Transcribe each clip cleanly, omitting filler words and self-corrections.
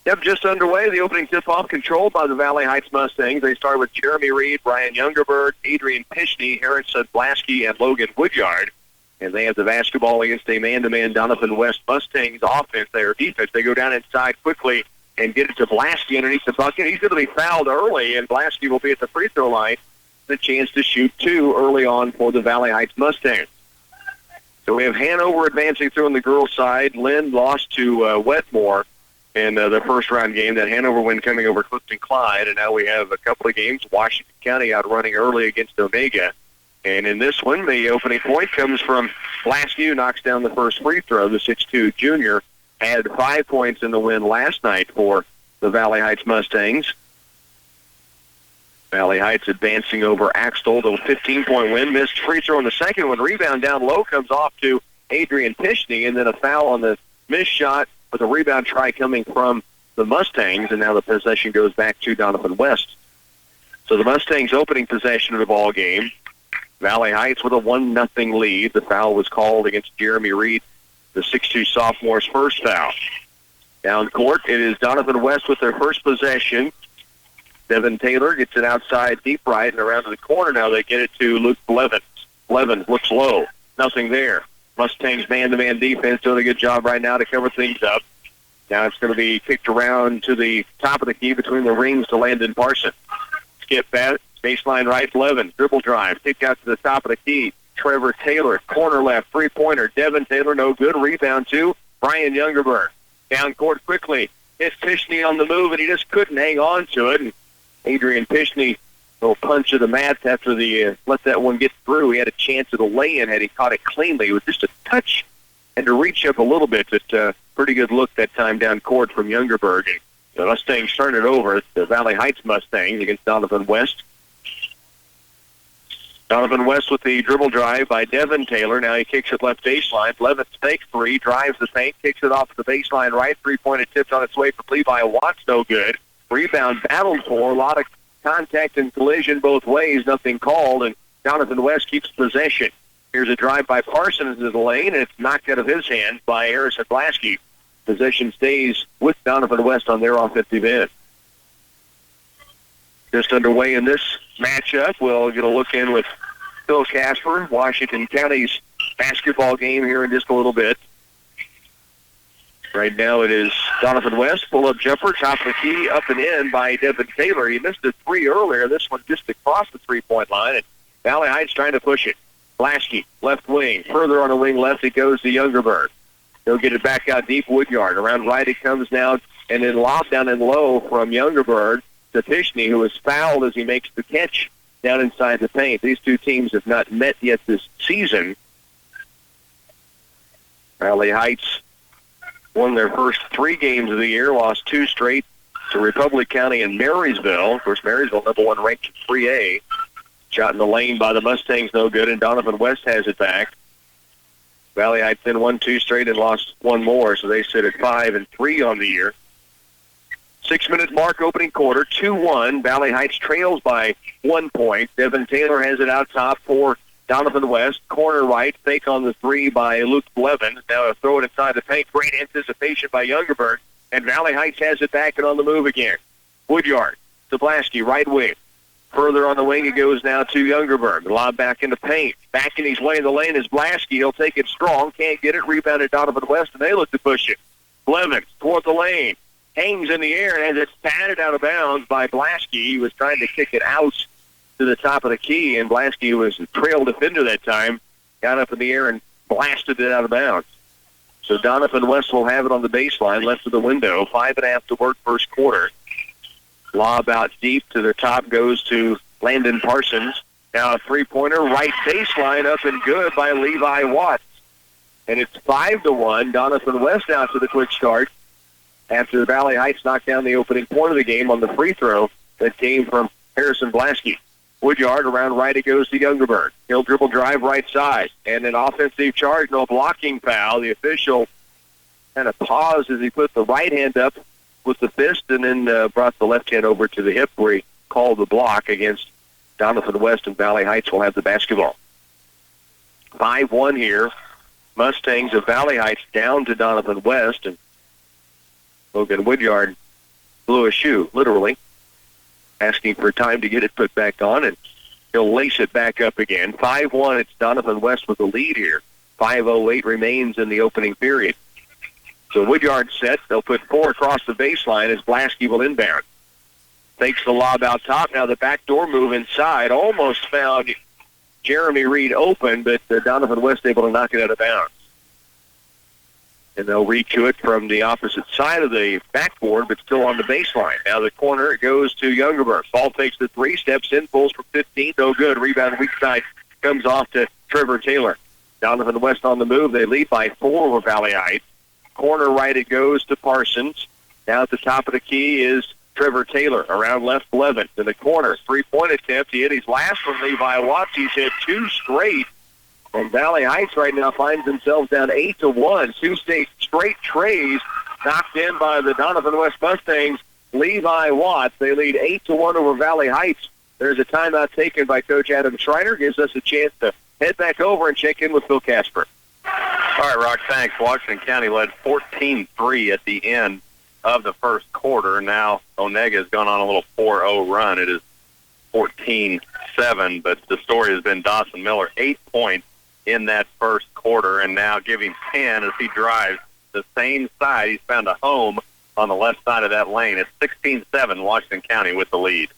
Yep, just underway. The opening tip-off controlled by the Valley Heights Mustangs. They start with Jeremy Reed, Brian Youngerberg, Adrian Pishney, Harrison Blasky, and Logan Woodyard. And they have the basketball against a man-to-man Doninphan West Mustangs offense. Their defense, they go down inside quickly and get it to Blasky underneath the bucket. He's going to be fouled early, and Blasky will be at the free throw line. The chance to shoot two early on for the Valley Heights Mustangs. So we have Hanover advancing through on the girls' side. Lynn lost to Wetmore in the first-round game. That Hanover win coming over Clifton Clyde, and now we have a couple of games. Washington County out running early against Omega. And in this one, the opening point comes from Blasky, who knocks down the first free throw. The 6'2 junior had 5 points in the win last night for the Valley Heights Mustangs. Valley Heights advancing over Axtell to a 15-point win. Missed free throw in the second one. Rebound down low comes off to Adrian Pishney, and then a foul on the missed shot with a rebound try coming from the Mustangs, and now the possession goes back to Doninphan West. So the Mustangs opening possession of the ball game. Valley Heights with a 1-0 lead. The foul was called against Jeremy Reed, the 6'2 sophomore's first foul. Down court, it is Doninphan West with their first possession. Devin Taylor gets it outside deep right and around to the corner. Now they get it to Luke Levin. Levin looks low. Nothing there. Mustangs man-to-man defense doing a good job right now to cover things up. Now it's going to be kicked around to the top of the key between the rings to Landon Parson. Skip back, baseline right, Levin. Dribble drive, kick out to the top of the key. Trevor Taylor, corner left, three-pointer. Devin Taylor, no good. Rebound to Brian Youngerberg. Down court quickly. It's Pishney on the move, and he just couldn't hang on to it. And Adrian Pishney, little punch to the mat after the let that one get through. He had a chance at a lay-in had he caught it cleanly. It was just a touch and to reach up a little bit. But pretty good look that time down court from Youngerberg. And the Mustangs turn it over. The Valley Heights Mustangs against Doninphan West. Doninphan West with the dribble drive by Devin Taylor. Now he kicks it left baseline. Levin fakes three, drives the paint, kicks it off the baseline right. Three-pointer tipped on its way for Levi Watts. No good. Rebound battled for. A lot of contact and collision both ways. Nothing called, and Doninphan West keeps possession. Here's a drive by Parsons into the lane, and it's knocked out of his hands by Harrison Blasky. Possession stays with Doninphan West on their offensive end. Just underway in this matchup, we'll get a look in with Phil Casper, Washington County's basketball game here in just a little bit. Right now it is Doninphan West, pull-up jumper, top of the key, up and in by Devin Taylor. He missed a three earlier. This one just across the three-point line, and Valley Heights trying to push it. Blasky, left wing. Further on the wing left, it goes to Youngerberg. He'll get it back out deep, Woodyard. Around right it comes now, and then lob down and low from Youngerberg to Pishney, who is fouled as he makes the catch down inside the paint. These two teams have not met yet this season. Valley Heights won their first three games of the year, lost two straight to Republic County and Marysville. Of course, Marysville number one ranked in 3A. Shot in the lane by the Mustangs, no good, and Doninphan West has it back. Valley Heights then won two straight and lost one more, so they sit at 5-3 on the year. 6-minute mark, opening quarter, 2-1. Valley Heights trails by 1 point. Devin Taylor has it out top for Doninphan West. Corner right, fake on the three by Luke Levin. Now throw it inside the paint. Great anticipation by Youngerberg. And Valley Heights has it back and on the move again. Woodyard to Blasky, right wing. Further on the wing, it goes now to Youngerberg. Lob back into paint. Backing his way in the lane is Blasky. He'll take it strong. Can't get it. Rebounded Doninphan West, and they look to push it. Levin toward the lane. Hangs in the air and has it batted out of bounds by Blasky. He was trying to kick it out to the top of the key, and Blasky was a trail defender that time. Got up in the air and blasted it out of bounds. So Doninphan West will have it on the baseline, left of the window. 5.5 to work first quarter. Lob out deep to the top goes to Landon Parsons. Now a three-pointer, right baseline, up and good by Levi Watts. And it's 5-1. Doninphan West out to the quick start after the Valley Heights knocked down the opening point of the game on the free throw that came from Harrison Blasky. Woodyard around right, it goes to Youngerberg. He'll dribble drive right side. And an offensive charge, no blocking foul. The official kind of paused as he put the right hand up with the fist and then brought the left hand over to the hip where he called the block against Doninphan West, and Valley Heights will have the basketball. 5-1 here. Mustangs of Valley Heights down to Doninphan West, and Logan Woodyard blew a shoe, literally, asking for time to get it put back on, and he'll lace it back up again. 5-1, it's Doniphan West with the lead here. 5:08 remains in the opening period. So Woodyard set. They'll put 4 across the baseline as Blasky will inbound. Takes the lob out top. Now the backdoor move inside. Almost found Jeremy Reed open, but Doniphan West able to knock it out of bounds. And they'll reach to it from the opposite side of the backboard, but still on the baseline. Now the corner, it goes to Youngerberg. Ball takes the 3, steps in, pulls from 15, no good. Rebound weak side comes off to Trevor Taylor. Doniphan West on the move. They lead by 4 over Valley Heights. Corner right, it goes to Parsons. Now at the top of the key is Trevor Taylor, around left 11 to the corner. 3-point attempt. He hit his last one, Levi Watts. He's hit 2 straight. And Valley Heights right now finds themselves down 8-1. 2 straight trays knocked in by the Doniphan West Mustangs. Levi Watts, they lead 8-1 over Valley Heights. There's a timeout taken by Coach Adam Schreiner. Gives us a chance to head back over and check in with Phil Casper. All right, Rock, thanks. Washington County led 14-3 at the end of the first quarter. Now Onega has gone on a little 4-0 run. It is 14-7, but the story has been Dawson Miller, 8 points in that first quarter, and now giving 10 as he drives the same side. He's found a home on the left side of that lane. It's 16-7, Washington County with the lead.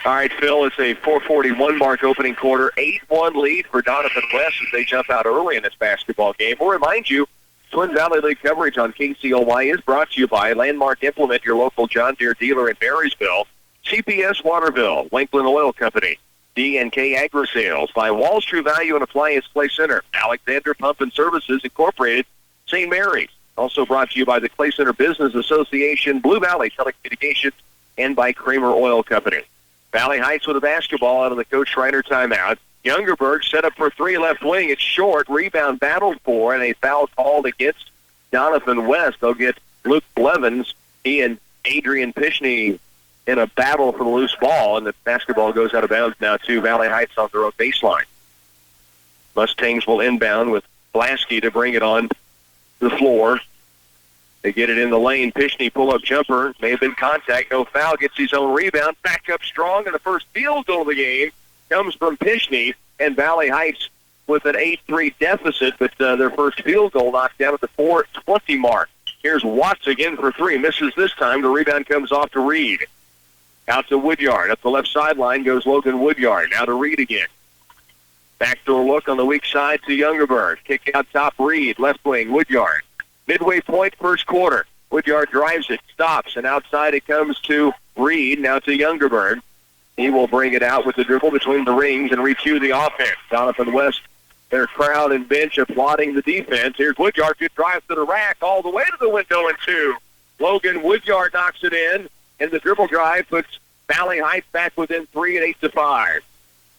All right, Phil, it's a 4:41 mark opening quarter. 8-1 lead for Doniphan West as they jump out early in this basketball game. We'll remind you, Twin Valley League coverage on KCLY is brought to you by Landmark Implement, your local John Deere dealer in Marysville, CPS Waterville, Lakeland Oil Company, D&K Agri Sales, by Wall Street Value and Appliance Clay Center, Alexander Pump and Services Incorporated, St. Mary's. Also brought to you by the Clay Center Business Association, Blue Valley Telecommunications, and by Kramer Oil Company. Valley Heights with a basketball out of the Coach Schreiner timeout. Youngerberg set up for 3 left wing. It's short. Rebound battled for, and a foul called against Doniphan West. They'll get Luke Blevins. He and Adrian Pishney in a battle for the loose ball, and the basketball goes out of bounds now to Valley Heights on their own baseline. Mustangs will inbound with Blasky to bring it on the floor. They get it in the lane. Pishney pull-up jumper. May have been contact. No foul. Gets his own rebound. Back up strong. And the first field goal of the game comes from Pishney. And Valley Heights with an 8-3 deficit. But their first field goal knocked down at the 4:20 mark. Here's Watts again for 3. Misses this time. The rebound comes off to Reed. Out to Woodyard. Up the left sideline goes Logan Woodyard. Now to Reed again. Backdoor look on the weak side to Youngerberg. Kick out top Reed. Left wing Woodyard. Midway point, first quarter. Woodyard drives it, stops, and outside it comes to Reed, now to Youngerberg. He will bring it out with the dribble between the rings and recue the offense. Doniphan West, their crowd and bench applauding the defense. Here's Woodyard, good drive to the rack, all the way to the window and 2. Logan Woodyard knocks it in, and the dribble drive puts Valley Heights back within 3 at 8-5.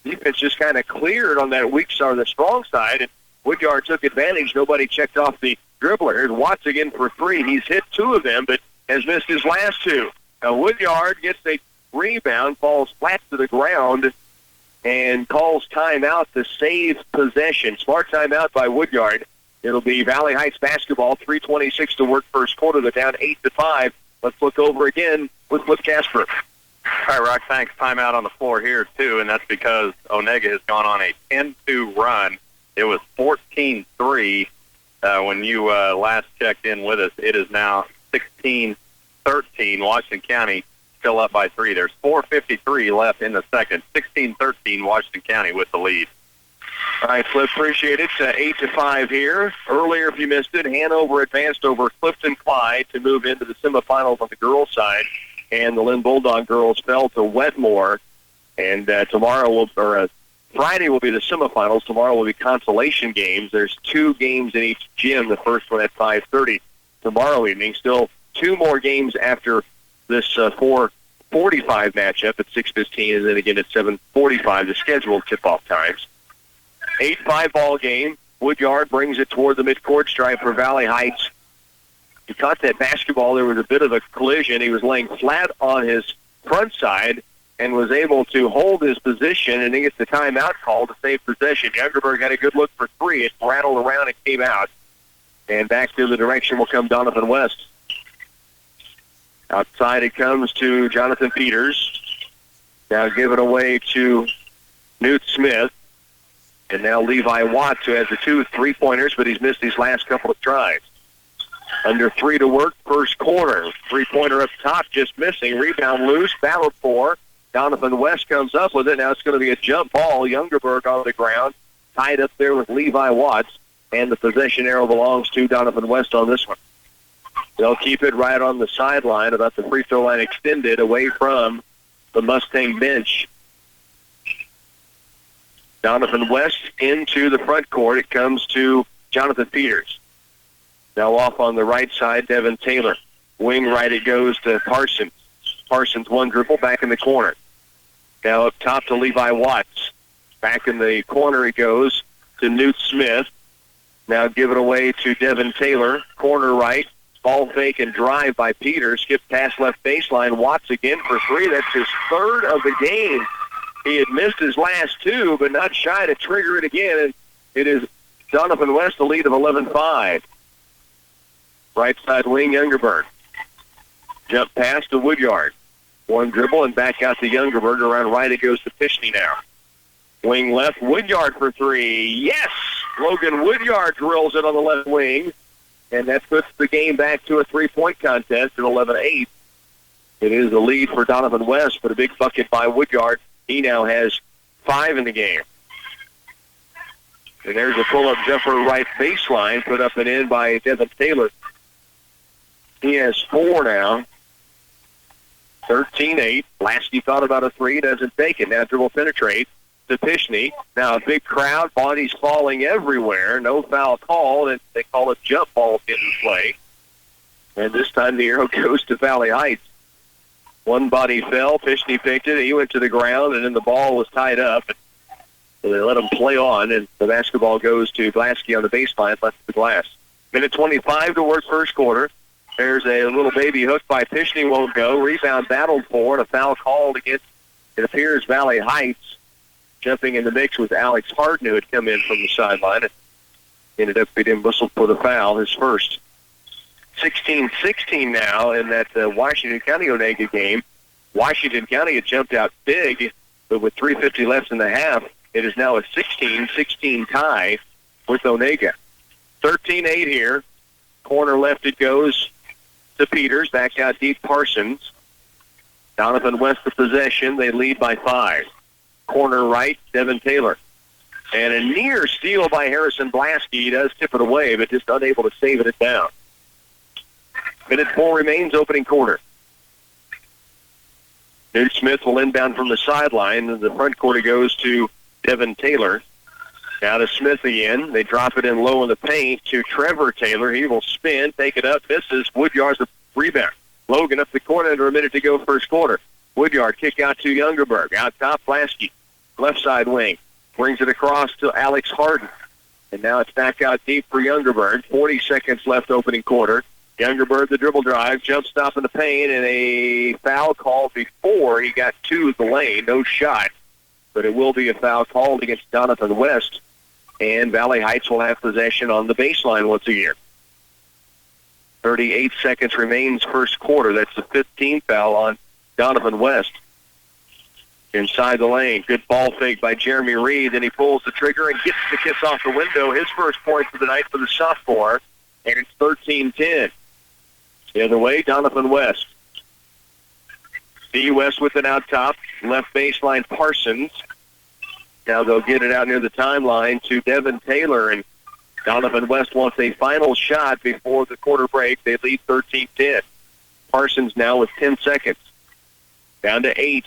Defense just kind of cleared on that weak side, or the strong side, and Woodyard took advantage. Nobody checked off the dribbler. Here's Watts again for 3. He's hit 2 of them, but has missed his last 2. Now Woodyard gets a rebound, falls flat to the ground, and calls timeout to save possession. Smart timeout by Woodyard. It'll be Valley Heights basketball, 3:26 to work first quarter. They're down 8-5. Let's look over again with Flip Casper. All right, Rock, thanks. Timeout on the floor here, too, and that's because Onega has gone on a 10-2 run. It was 14-3 when you last checked in with us. It is now 16-13. Washington County still up by 3. There's 4:53 left in the second. 16-13, Washington County with the lead. All right, Flip, appreciate it. 8-5 here. Earlier, if you missed it, Hanover advanced over Clifton Clyde to move into the semifinals on the girls' side, and the Lynn Bulldog girls fell to Wetmore. And Friday will be the semifinals. Tomorrow will be consolation games. There's 2 games in each gym. The first one at 5:30 tomorrow evening. Still 2 more games after this 4:45 matchup at 6:15, and then again at 7:45, the scheduled tip-off times. 8-5 ball game. Woodyard brings it toward the midcourt stripe for Valley Heights. He caught that basketball. There was a bit of a collision. He was laying flat on his front side and was able to hold his position, and he gets the timeout call to save possession. Youngerberg had a good look for 3. It rattled around and came out. And back to the direction will come Doniphan West. Outside it comes to Jonathan Peters. Now give it away to Newt Smith. And now Levi Watts, who has the 2 3-pointers, but he's missed his last couple of tries. Under 3 to work, first quarter. 3-pointer up top, just missing. Rebound loose, battled for. Doniphan West comes up with it. Now it's going to be a jump ball. Youngerberg on the ground, tied up there with Levi Watts. And the possession arrow belongs to Doniphan West on this one. They'll keep it right on the sideline, about the free throw line extended away from the Mustang bench. Doniphan West into the front court. It comes to Jonathan Peters. Now off on the right side, Devin Taylor. Wing right, it goes to Parsons. Parsons one dribble back in the corner. Now up top to Levi Watts. Back in the corner it goes to Newt Smith. Now give it away to Devin Taylor. Corner right. Ball fake and drive by Peters. Skip pass left baseline. Watts again for 3. That's his 3rd of the game. He had missed his last 2, but not shy to trigger it again. And it is Doniphan West, the lead of 11-5. Right side wing, Youngerberg. Jump pass to Woodyard. One dribble and back out to Youngerberg. Around right it goes to Pishney now. Wing left, Woodyard for 3. Yes! Logan Woodyard drills it on the left wing. And that puts the game back to a 3-point contest at 11-8. It is a lead for Doniphan West, but a big bucket by Woodyard. He now has 5 in the game. And there's a pull-up jumper right baseline, put up and in by Devin Taylor. He has 4 now. 13-8. Lasky thought about a 3, doesn't take it. Now dribble penetrate to Pishney. Now a big crowd, bodies falling everywhere. No foul call, and they call a jump ball in play. And this time the arrow goes to Valley Heights. One body fell. Pishney picked it. He went to the ground, and then the ball was tied up. So they let him play on, and the basketball goes to Glasky on the baseline, left of the glass. Minute 25 to work first quarter. There's a little baby hook by Pishney, won't go. Rebound battled for, and a foul called against, it appears, Valley Heights. Jumping in the mix with Alex Harden, who had come in from the sideline. It ended up being whistled for the foul, his first. 16-16 now in that Washington County-Onega game. Washington County had jumped out big, but with 3:50 left in the half, it is now a 16-16 tie with Onega. 13-8 here. Corner left it goes to Peters. Back out deep, Parsons. Doniphan West the possession. They lead by 5. Corner right, Devin Taylor. And a near steal by Harrison Blasky. He does tip it away, but just unable to save it down. Minute 4 remains, opening quarter. Newt Smith will inbound from the sideline. And the front quarter goes to Devin Taylor. Now to Smith again. They drop it in low in the paint to Trevor Taylor. He will spin, take it up, misses. Woodyard's the rebound. Logan up the corner under a minute to go first quarter. Woodyard kick out to Youngerberg. Out top, Blasky. Left side wing. Brings it across to Alex Harden. And now it's back out deep for Youngerberg. 40 seconds left opening quarter. Youngerberg, the dribble drive, jump stop in the paint, and a foul call before he got to the lane. No shot, but it will be a foul called against Doniphan West, and Valley Heights will have possession on the baseline once again. 38 seconds remains first quarter. That's the 15th foul on Doniphan West. Inside the lane, good ball fake by Jeremy Reed. Then he pulls the trigger and gets the kiss off the window. His first point for the night for the sophomore, and it's 13-10. The other way, Doniphan West. D. West with it out top. Left baseline, Parsons. Now they'll get it out near the timeline to Devin Taylor, and Doniphan West wants a final shot before the quarter break. They lead 13-10. Parsons now with 10 seconds. Down to 8.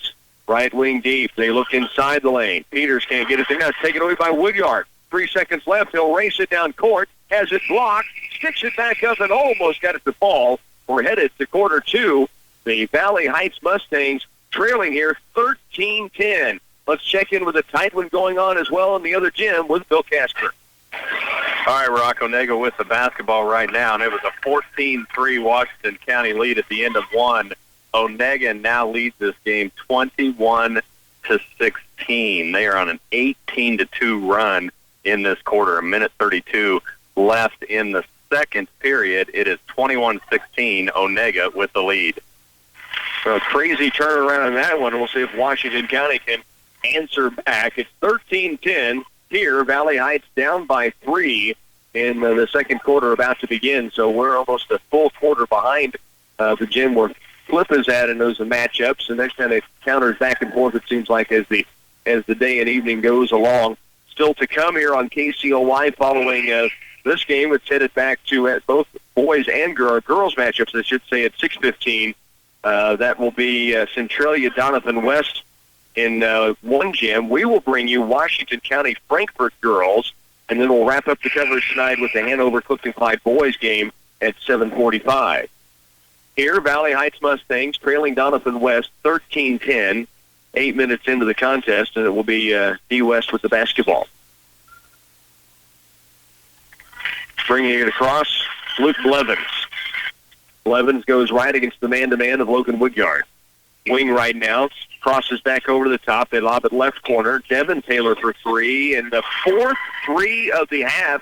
Right wing deep. They look inside the lane. Peters can't get it there. Now it's taken away by Woodyard. 3 seconds left. He'll race it down court. Has it blocked. Sticks it back up and almost got it to fall. We're headed to quarter 2. The Valley Heights Mustangs trailing here 13-10. Let's check in with a tight one going on as well in the other gym with Bill Casper. All right, Rock Onega with the basketball right now, and it was a 14-3 Washington County lead at the end of one. Onega now leads this game 21-16. They are on an 18-2 run in this quarter. A minute 32 left in the second period. It is 21-16, Onega with the lead. So a crazy turnaround in that one. We'll see if Washington County can answer back. It's 13-10 here. Valley Heights down by 3 in the second quarter about to begin. So we're almost a full quarter behind the gym where Flip is at in those matchups, and that kind of counters back and forth, it seems like, as the day and evening goes along. Still to come here on KCLY following this game. It's headed back to both boys and girls matchups, I should say, at 6:15. That will be Centralia Doniphan West in one gym. We will bring you Washington County Frankfort girls, and then we'll wrap up the coverage tonight with the Hanover Clifton Clyde boys game at 7:45. Here, Valley Heights Mustangs trailing Doniphan West 13-10, 8 minutes into the contest, and it will be D West with the basketball. Bringing it across, Luke Blevins. Blevins goes right against the man-to-man of Logan Woodyard. Wing right now, crosses back over to the top. They lob it left corner. Devin Taylor for 3, and the fourth 3 of the half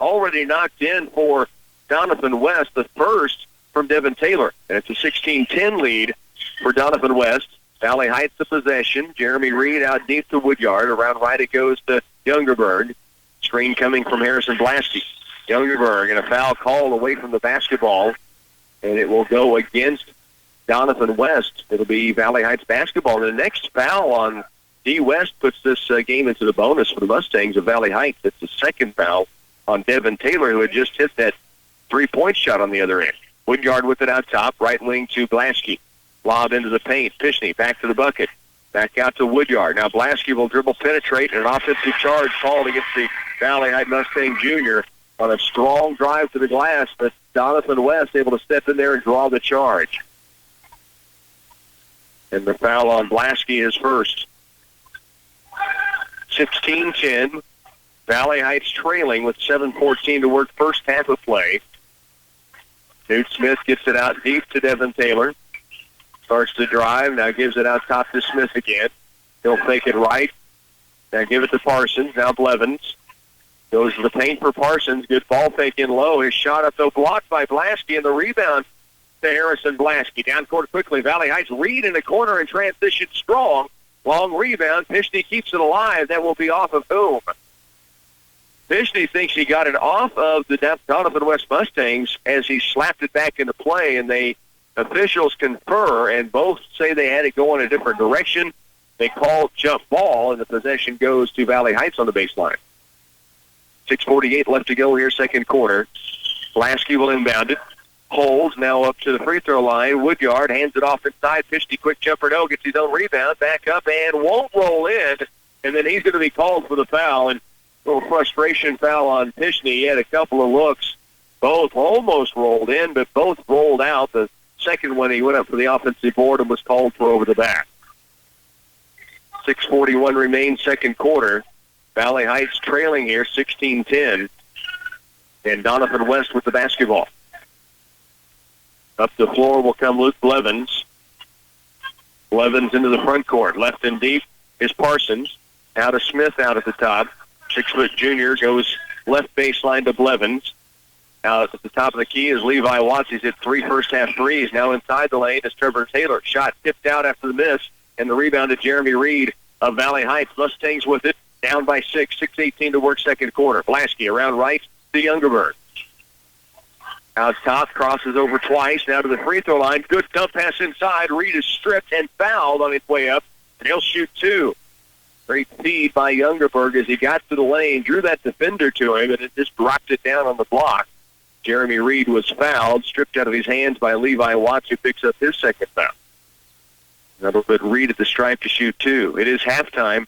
already knocked in for Doniphan West, the first from Devin Taylor. And it's a 16-10 lead for Doniphan West. Valley Heights the possession. Jeremy Reed out deep to Woodyard. Around right it goes to Youngerberg. Screen coming from Harrison Blasky. Youngerberg, and a foul called away from the basketball, and it will go against Doniphan West. It'll be Valley Heights basketball. And the next foul on D West puts this game into the bonus for the Mustangs of Valley Heights. It's the second foul on Devin Taylor, who had just hit that three-point shot on the other end. Woodyard with it out top, right wing to Blasky. Lob into the paint. Pishney back to the bucket. Back out to Woodyard. Now Blasky will dribble, penetrate, and an offensive charge called against the Valley Heights Mustang Jr. on a strong drive to the glass, but Doniphan West able to step in there and draw the charge. And the foul on Blasky is first. 16-10. Valley Heights trailing with 7:14 to work, first half of play. Newt Smith gets it out deep to Devin Taylor. Starts to drive, now gives it out top to Smith again. He'll fake it right. Now give it to Parsons. Now Blevins. Goes to the paint for Parsons. Good ball fake in low. His shot up, though, blocked by Blasky, and the rebound to Harrison Blasky. Down court quickly. Valley Heights Reed in the corner and transition strong. Long rebound. Pishney keeps it alive. That will be off of whom? Pishney thinks he got it off of the Doniphan West Mustangs as he slapped it back into play, and officials confer, and both say they had it go in a different direction. They call jump ball, and the possession goes to Valley Heights on the baseline. 6:48 left to go here, second quarter. Blasky will inbound it. Holds now up to the free throw line. Woodyard hands it off inside. Pishney, quick jumper, no, gets his own rebound. Back up and won't roll in. And then he's going to be called for the foul. And a little frustration foul on Pishney. He had a couple of looks. Both almost rolled in, but both rolled out. The second one, he went up for the offensive board and was called for over the back. 6:41 remains, second quarter. Valley Heights trailing here, 16-10. And Doniphan West with the basketball. Up the floor will come Luke Blevins. Blevins into the front court. Left and deep is Parsons. Out of Smith out at the top. 6-foot junior goes left baseline to Blevins. Out at the top of the key is Levi Watts. He's hit 3 first-half threes. Now inside the lane is Trevor Taylor. Shot tipped out after the miss. And the rebound to Jeremy Reed of Valley Heights. Mustangs with it. Down by 6. 6:18 to work, second quarter. Blasky around right to Youngerberg. Out top, crosses over twice. Now to the free throw line. Good dump pass inside. Reed is stripped and fouled on his way up. And he'll shoot 2. Great feed by Youngerberg as he got to the lane. Drew that defender to him, and it just dropped it down on the block. Jeremy Reed was fouled, stripped out of his hands by Levi Watts, who picks up his second foul. Another good Reed at the stripe to shoot 2. It is halftime.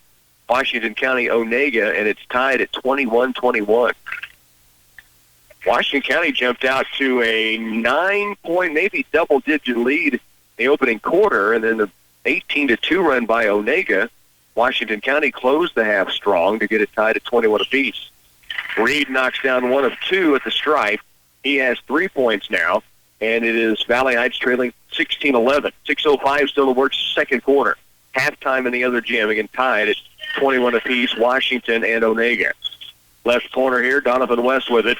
Washington County Onega, and it's tied at 21-21. Washington County jumped out to a 9-point, maybe double-digit lead in the opening quarter, and then the 18-2 run by Onega. Washington County closed the half strong to get it tied at 21 apiece. Reed knocks down 1 of 2 at the stripe. He has 3 points now, and it is Valley Heights trailing 16-11. 6:05 still to work, second quarter. Halftime in the other gym, again tied at 21 apiece, Washington and Onega. Left corner here, Doniphan West with it.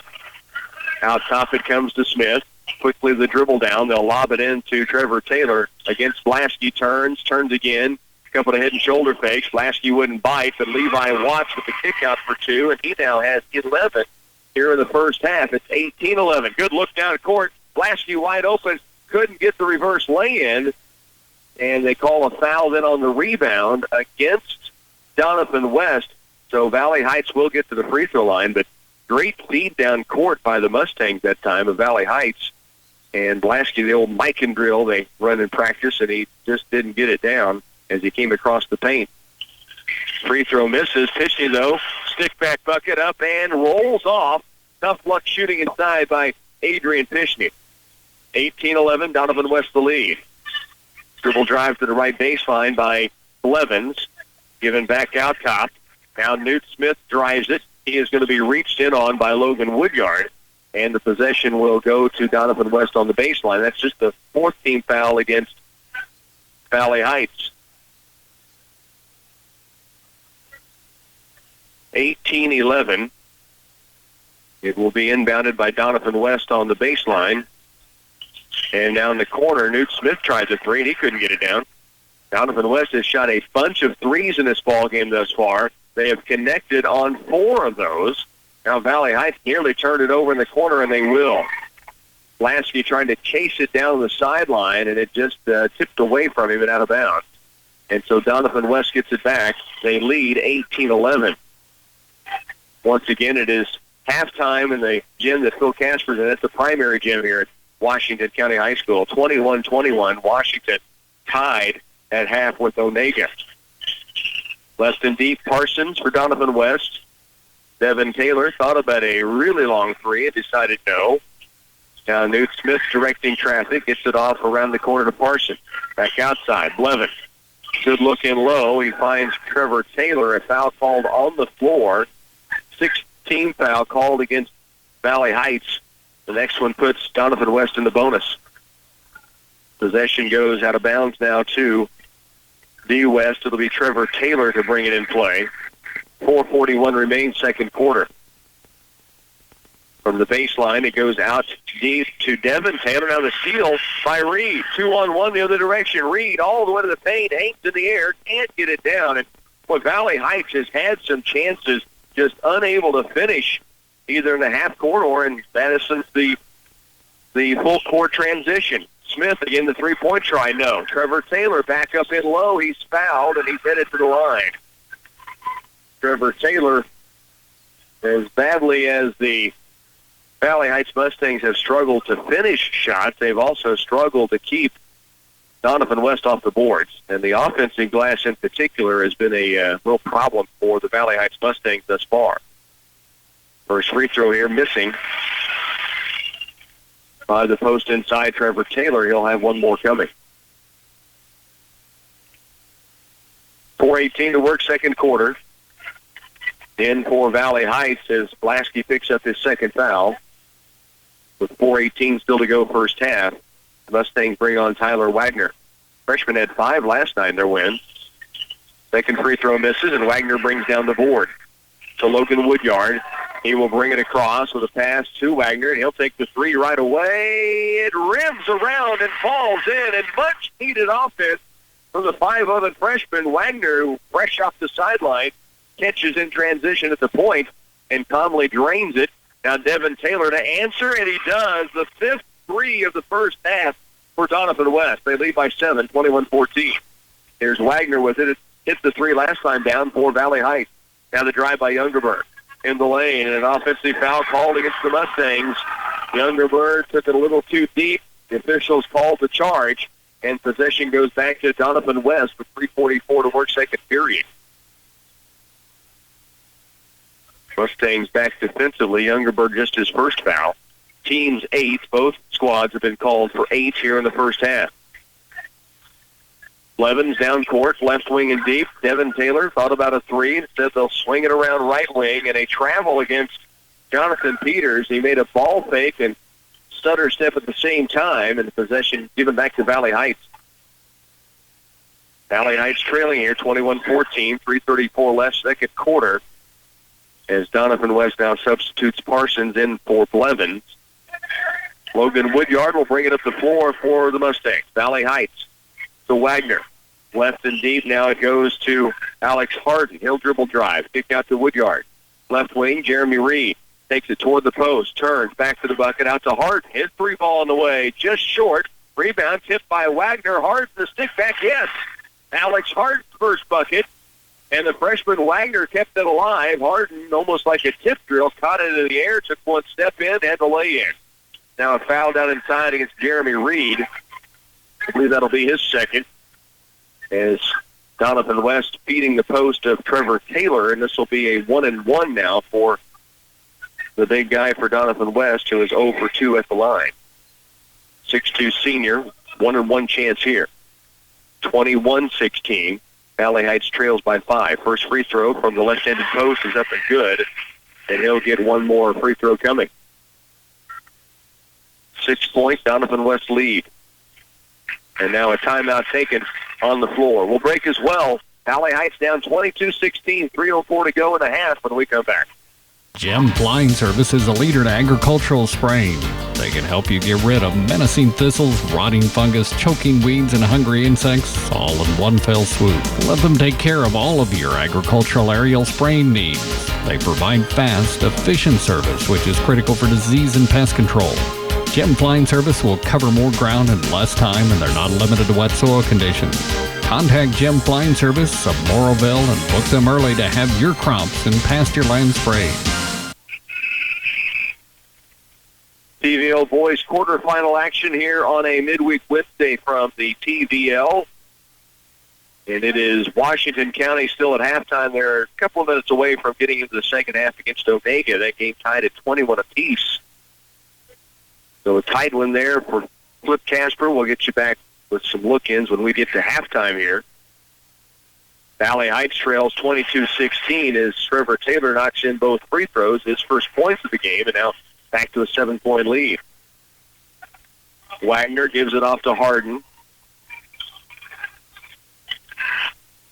Out top it comes to Smith. Quickly the dribble down. They'll lob it in to Trevor Taylor against Blasky, turns again. A couple of head and shoulder fakes. Blasky wouldn't bite, but Levi Watts with the kick out for 2, and he now has 11 here in the first half. It's 18-11. Good look down at court. Blasky wide open. Couldn't get the reverse lay-in, and they call a foul then on the rebound against Doniphan West. So Valley Heights will get to the free throw line, but great feed down court by the Mustangs that time of Valley Heights. And Blasky, the old Mike and drill they run in practice, and he just didn't get it down as he came across the paint. Free throw misses. Pitching, though. Stick back bucket up and rolls off. Tough luck shooting inside by Adrian Pishney. 18-11, Doniphan West the lead. Dribble drive to the right baseline by Blevins. Given back out top. Now Newt Smith drives it. He is going to be reached in on by Logan Woodyard. And the possession will go to Doniphan West on the baseline. That's just the 4th team foul against Valley Heights. 18-11. It will be inbounded by Doniphan West on the baseline. And down the corner, Newt Smith tried the 3, and he couldn't get it down. Doniphan West has shot a bunch of 3s in this ball game thus far. They have connected on 4 of those. Now Valley Heights nearly turned it over in the corner, and they will. Blasky trying to chase it down the sideline, and it just tipped away from him and out of bounds. And so Doniphan West gets it back. They lead 18-11. Once again, it is halftime in the gym that Phil Casper's in. That's the primary gym here at Washington County High School. 21-21, Washington tied at half with Onega. Less than deep, Parsons for Doniphan West. Devin Taylor thought about a really long 3 and decided no. Now Newt Smith directing traffic, gets it off around the corner to Parsons. Back outside, Blevin. Good look in low. He finds Trevor Taylor, a foul called on the floor. 16 foul called against Valley Heights. The next one puts Doniphan West in the bonus. Possession goes out of bounds now to D West. It'll be Trevor Taylor to bring it in play. 4:41 remains second quarter. From the baseline, it goes out deep to Devin Taylor. Now the steal by Reed. 2-on-1 the other direction. Reed all the way to the paint, hangs in the air, can't get it down. And Valley Heights has had some chances, just unable to finish either in the half court or in since the full court transition. Smith again, the three-point try, no. Trevor Taylor back up in low. He's fouled, and he's headed to the line. Trevor Taylor, as badly as the Valley Heights Mustangs have struggled to finish shots, they've also struggled to keep Doniphan West off the boards. And the offensive glass in particular has been a real problem for the Valley Heights Mustangs thus far. First free throw here missing by the post inside Trevor Taylor. He'll have one more coming. 4:18 to work, second quarter. In for Valley Heights as Blasky picks up his second foul. With 4:18 still to go first half, the Mustangs bring on Tyler Wagner. Freshman had 5 last night in their win. Second free throw misses, and Wagner brings down the board to Logan Woodyard. He will bring it across with a pass to Wagner, and he'll take the 3 right away. It rims around and falls in, and much needed offense from the 5'11" freshman. Wagner, who fresh off the sideline, catches in transition at the point and calmly drains it. Now Devin Taylor to answer, and he does. The 5th 3 of the first half for Doniphan West. They lead by 7, 21-14. Here's Wagner with it. It hit the 3 last time down for Valley Heights. Now the drive by Youngerberg in the lane, and an offensive foul called against the Mustangs. Youngerberg took it a little too deep. The officials called the charge, and possession goes back to Doniphan West with 3:44 to work, second period. Mustangs back defensively. Youngerberg just his first foul. Teams 8. Both squads have been called for 8 here in the first half. Blevins down court, left wing and deep. Devin Taylor thought about a 3. Instead, they'll swing it around right wing, and a travel against Jonathan Peters. He made a ball fake and stutter step at the same time, and the possession given back to Valley Heights. Valley Heights trailing here, 21-14, 3:34 left, second quarter, as Doniphan West now substitutes Parsons in for Blevins. Logan Woodyard will bring it up the floor for the Mustangs. Valley Heights to Wagner. Left and deep, now it goes to Alex Harden. He'll dribble drive, kick out to Woodyard. Left wing, Jeremy Reed takes it toward the post, turns back to the bucket, out to Harden. His three ball on the way, just short. Rebound tipped by Wagner. Harden, the stick back, yes. Alex Harden's first bucket, and the freshman Wagner kept it alive. Harden, almost like a tip drill, caught it in the air, took one step in, and the lay in. Now a foul down inside against Jeremy Reed. I believe that'll be his second, as Doniphan West feeding the post of Trevor Taylor, and this will be a 1-and-1 now for the big guy for Doniphan West, who is 0 for 2 at the line. 6'2 senior, 1-and-1 chance here. 21-16. Valley Heights trails by 5. First free throw from the left-handed post is up and good, and he'll get one more free throw coming. 6 points, Doniphan West lead. And now a timeout taken on the floor. We'll break as well. Valley Heights down 22-16, 3:04 to go in the half when we come back. Gem Flying Service is a leader in agricultural spraying. They can help you get rid of menacing thistles, rotting fungus, choking weeds, and hungry insects all in one fell swoop. Let them take care of all of your agricultural aerial spraying needs. They provide fast, efficient service, which is critical for disease and pest control. Gem Flying Service will cover more ground in less time, and they're not limited to wet soil conditions. Contact Gem Flying Service of Morrowville and book them early to have your crops and pasture land sprayed. TVL boys quarterfinal action here on a midweek Wednesday from the TVL. And it is Washington County still at halftime. They're a couple of minutes away from getting into the second half against Omega. That game tied at 21 apiece. So a tight one there for Flip Casper. We'll get you back with some look-ins when we get to halftime here. Valley Heights trails 22-16 as Trevor Taylor knocks in both free throws, his first points of the game, and now back to a 7-point lead. Wagner gives it off to Harden.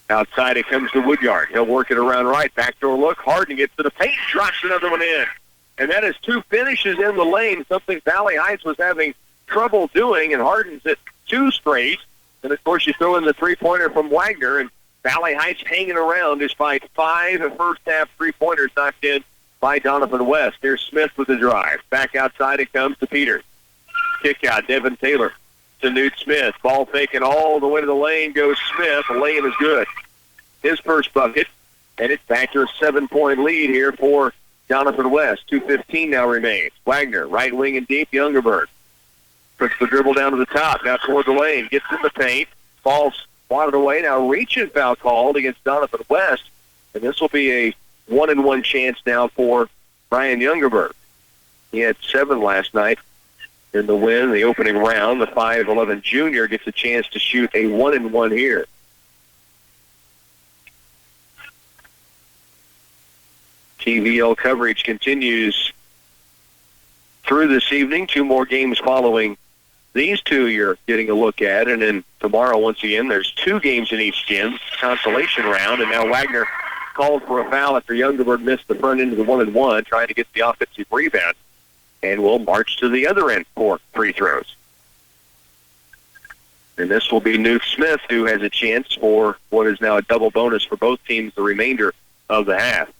Outside it comes to Woodyard. He'll work it around right. Backdoor look. Harden gets to the paint, drops another one in. And that is 2 finishes in the lane, something Valley Heights was having trouble doing, and Harden's at 2 straight. And, of course, you throw in the three-pointer from Wagner, and Valley Heights hanging around despite 5 first-half three-pointers knocked in by Doniphan West. Here's Smith with the drive. Back outside it comes to Peters. Kick out, Devin Taylor to Newt Smith. Ball faking all the way to the lane goes Smith. The lane is good. His first bucket, and it's back to a 7-point lead here for Doniphan West. 2:15 now remains. Wagner, right wing and deep, Youngerberg. Puts the dribble down to the top, now toward the lane. Gets in the paint. Falls swatted away. Now reach-in foul called against Doniphan West. And this will be a 1-and-1 chance now for Brian Youngerberg. He had 7 last night in the win, the opening round. The 5'11 junior gets a chance to shoot a 1-and-1 here. TVL coverage continues through this evening. 2 more games following these 2 you're getting a look at. And then tomorrow, once again, there's 2 games in each gym, consolation round. And now Wagner called for a foul after Youngerberg missed the front end of the 1-and-1, trying to get the offensive rebound. And we'll march to the other end for free throws. And this will be Newt Smith, who has a chance for what is now a double bonus for both teams the remainder of the half.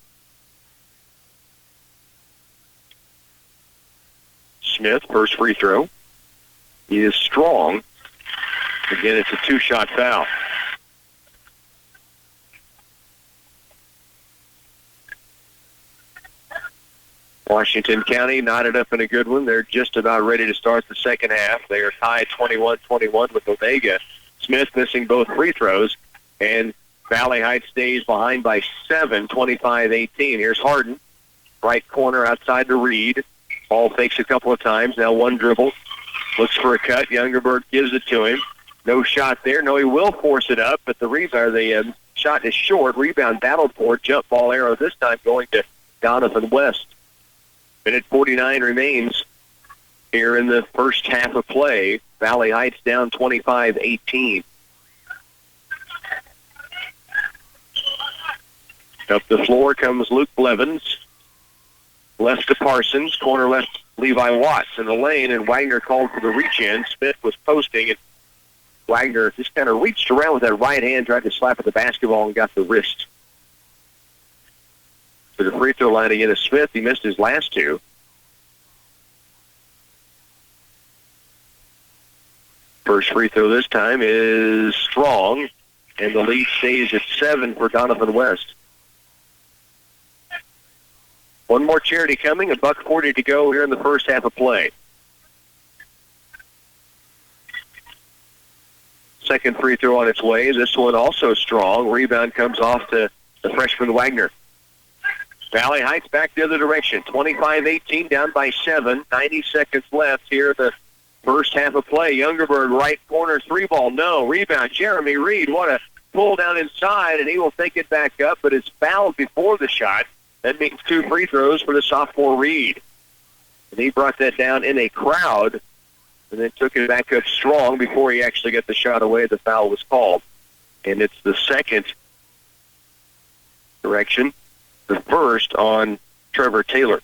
Smith, first free throw. He is strong. Again, it's a 2-shot foul. Washington County knotted up in a good one. They're just about ready to start the second half. They are tied 21-21 with Omega. Smith missing both free throws, and Valley Heights stays behind by 7, 25-18. Here's Harden, right corner outside to Reed. Ball fakes a couple of times. Now one dribble. Looks for a cut. Youngerberg gives it to him. No shot there. No, he will force it up, but the shot is short. Rebound battled for. Jump ball arrow this time going to Doniphan West. Minute 49 remains here in the first half of play. Valley Heights down 25-18. Up the floor comes Luke Blevins. Left to Parsons. Corner left Levi Watts in the lane, and Wagner called for the reach-in. Smith was posting, and Wagner just kind of reached around with that right hand, tried to slap at the basketball, and got the wrist. To the free throw line again is Smith. He missed his last two. First free throw this time is strong, and the lead stays at 7 for Doniphan West. One more charity coming, $1:40 to go here in the first half of play. Second free throw on its way. This one also strong. Rebound comes off to the freshman Wagner. Valley Heights back the other direction. 25-18, down by 7. 90 seconds left here in the first half of play. Youngerberg, right corner, three ball, no. Rebound, Jeremy Reed. What a pull down inside, and he will take it back up, but it's fouled before the shot. That means 2 free throws for the sophomore Reed. And he brought that down in a crowd and then took it back up strong before he actually got the shot away. The foul was called. And it's the second direction, the first on Trevor Taylor.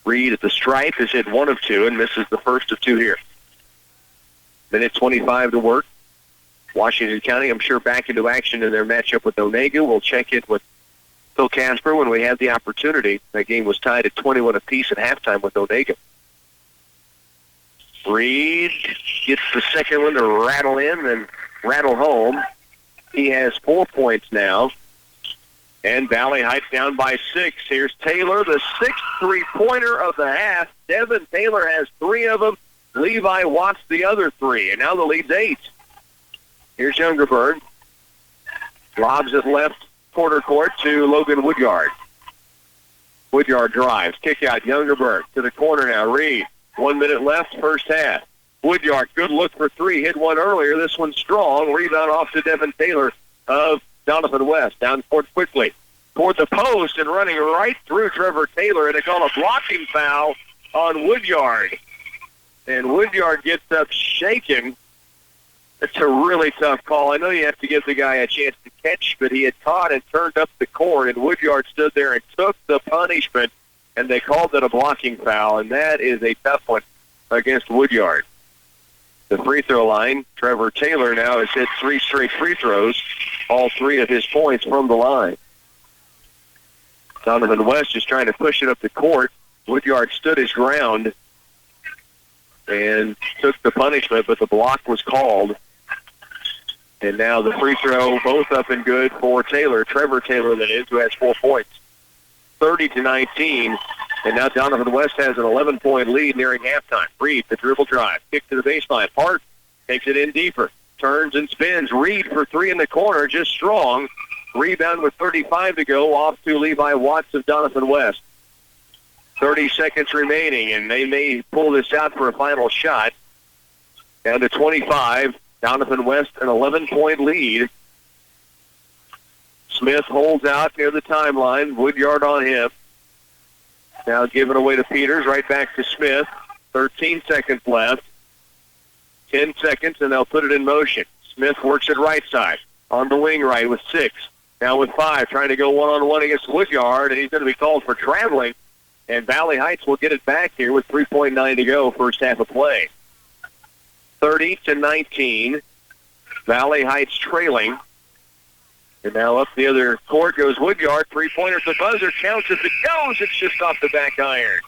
Reed at the stripe has hit 1 of 2 and misses the first of 2 here. Minute 25 to work. Washington County, I'm sure, back into action in their matchup with Onega. We'll check it with Phil Casper when we have the opportunity. That game was tied at 21 apiece at halftime with Onega. Reed gets the second one to rattle in and rattle home. He has 4 points now. And Valley Heights down by 6. Here's Taylor, the 6th three-pointer of the half. Devin Taylor has 3 of them. Levi Watts the other 3. And now the lead's 8. Here's Youngerberg. Lobs it left quarter court to Logan Woodyard. Woodyard drives. Kick out Youngerberg to the corner now. Reed. 1 minute left, first half. Woodyard, good look for 3. Hit one earlier. This one's strong. Rebound off to Devin Taylor of Doniphan West. Down court quickly. Toward the post and running right through Trevor Taylor. And they call a blocking foul on Woodyard. And Woodyard gets up shaken. It's a really tough call. I know you have to give the guy a chance to catch, but he had caught and turned up the court, and Woodyard stood there and took the punishment, and they called it a blocking foul, and that is a tough one against Woodyard. The free throw line, Trevor Taylor now has hit 3 straight free throws, all 3 of his points from the line. Doniphan West is trying to push it up the court. Woodyard stood his ground and took the punishment, but the block was called. And now the free throw, both up and good for Taylor. Trevor Taylor, that is, who has 4 points. 30-19. And now Doniphan West has an 11-point lead nearing halftime. Reed, the dribble drive. Kick to the baseline. Hart takes it in deeper. Turns and spins. Reed for 3 in the corner, just strong. Rebound with 35 to go, off to Levi Watts of Doniphan West. 30 seconds remaining, and they may pull this out for a final shot. Down to 25. Doniphan West, an 11-point lead. Smith holds out near the timeline. Woodyard on him. Now given away to Peters. Right back to Smith. 13 seconds left. 10 seconds, and they'll put it in motion. Smith works it right side. On the wing right with 6. Now with 5, trying to go one-on-one against Woodyard, and he's going to be called for traveling. And Valley Heights will get it back here with 3.9 to go, first half of play. 30-19. Valley Heights trailing. And now up the other court goes Woodyard. 3-pointer at the buzzer. Counts as it goes. It's just off the back iron.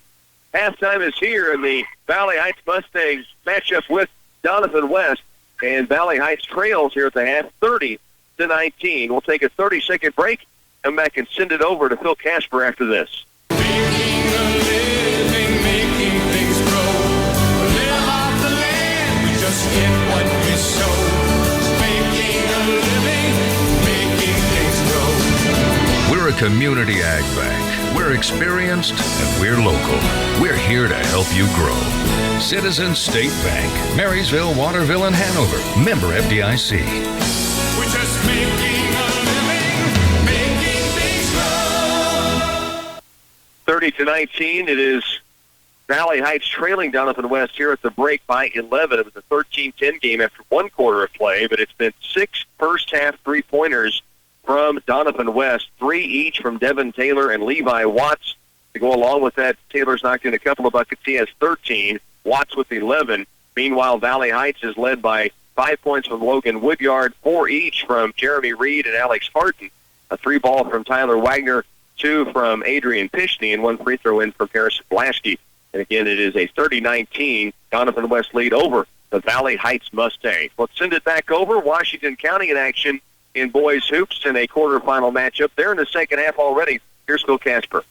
Halftime is here in the Valley Heights Mustangs matchup with Doniphan West. And Valley Heights trails here at the half, 30-19. We'll take a 30-second break. Come back and send it over to Phil Casper after this. We're a community ag bank. We're experienced and we're local. We're here to help you grow. Citizens State Bank, Marysville, Waterville, and Hanover. Member FDIC. We're just making a living, making things grow. 30-19. It is Valley Heights trailing Doniphan West here at the break by 11. It was a 13-10 game after 1 quarter of play, but it's been 6 first-half 3-pointers from Doniphan West, 3 each from Devin Taylor and Levi Watts. To go along with that, Taylor's knocked in a couple of buckets. He has 13. Watts with 11. Meanwhile, Valley Heights is led by 5 points from Logan Woodyard, 4 each from Jeremy Reed and Alex Harton, a 3-ball from Tyler Wagner, 2 from Adrian Pishney, and 1 free throw in from Harrison Blasky. And again, it is a 30-19 Doniphan West lead over the Valley Heights Mustangs. Let's send it back over. Washington County in action in boys hoops in a quarterfinal matchup. They're in the second half already. Here's Phil Casper.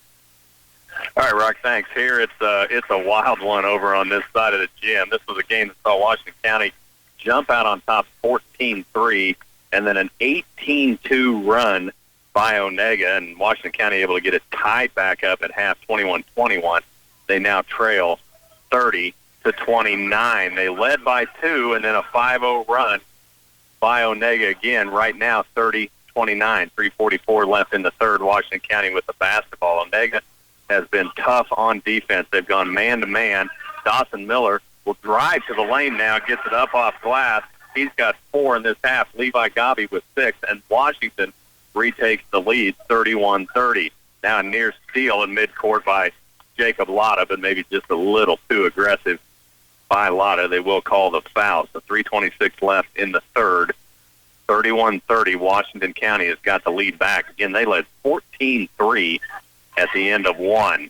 All right, Rock, thanks. Here it's a wild one over on this side of the gym. This was a game that saw Washington County jump out on top 14-3, and then an 18-2 run by Onega, and Washington County able to get it tied back up at half 21-21. They now trail 30-29. They led by 2, and then a 5-0 run by Onega again. Right now, 30-29, 3:44 left in the third. Washington County with the basketball. Onega has been tough on defense. They've gone man-to-man. Dawson Miller will drive to the lane now, gets it up off glass. He's got 4 in this half. Levi Gobby with 6, and Washington retakes the lead 31-30. Now a near steal in midcourt by Jacob Lotta, but maybe just a little too aggressive by Lotta. They will call the foul. So 3:26 left in the third. 31-30, Washington County has got the lead back. Again, they led 14-3 at the end of 1.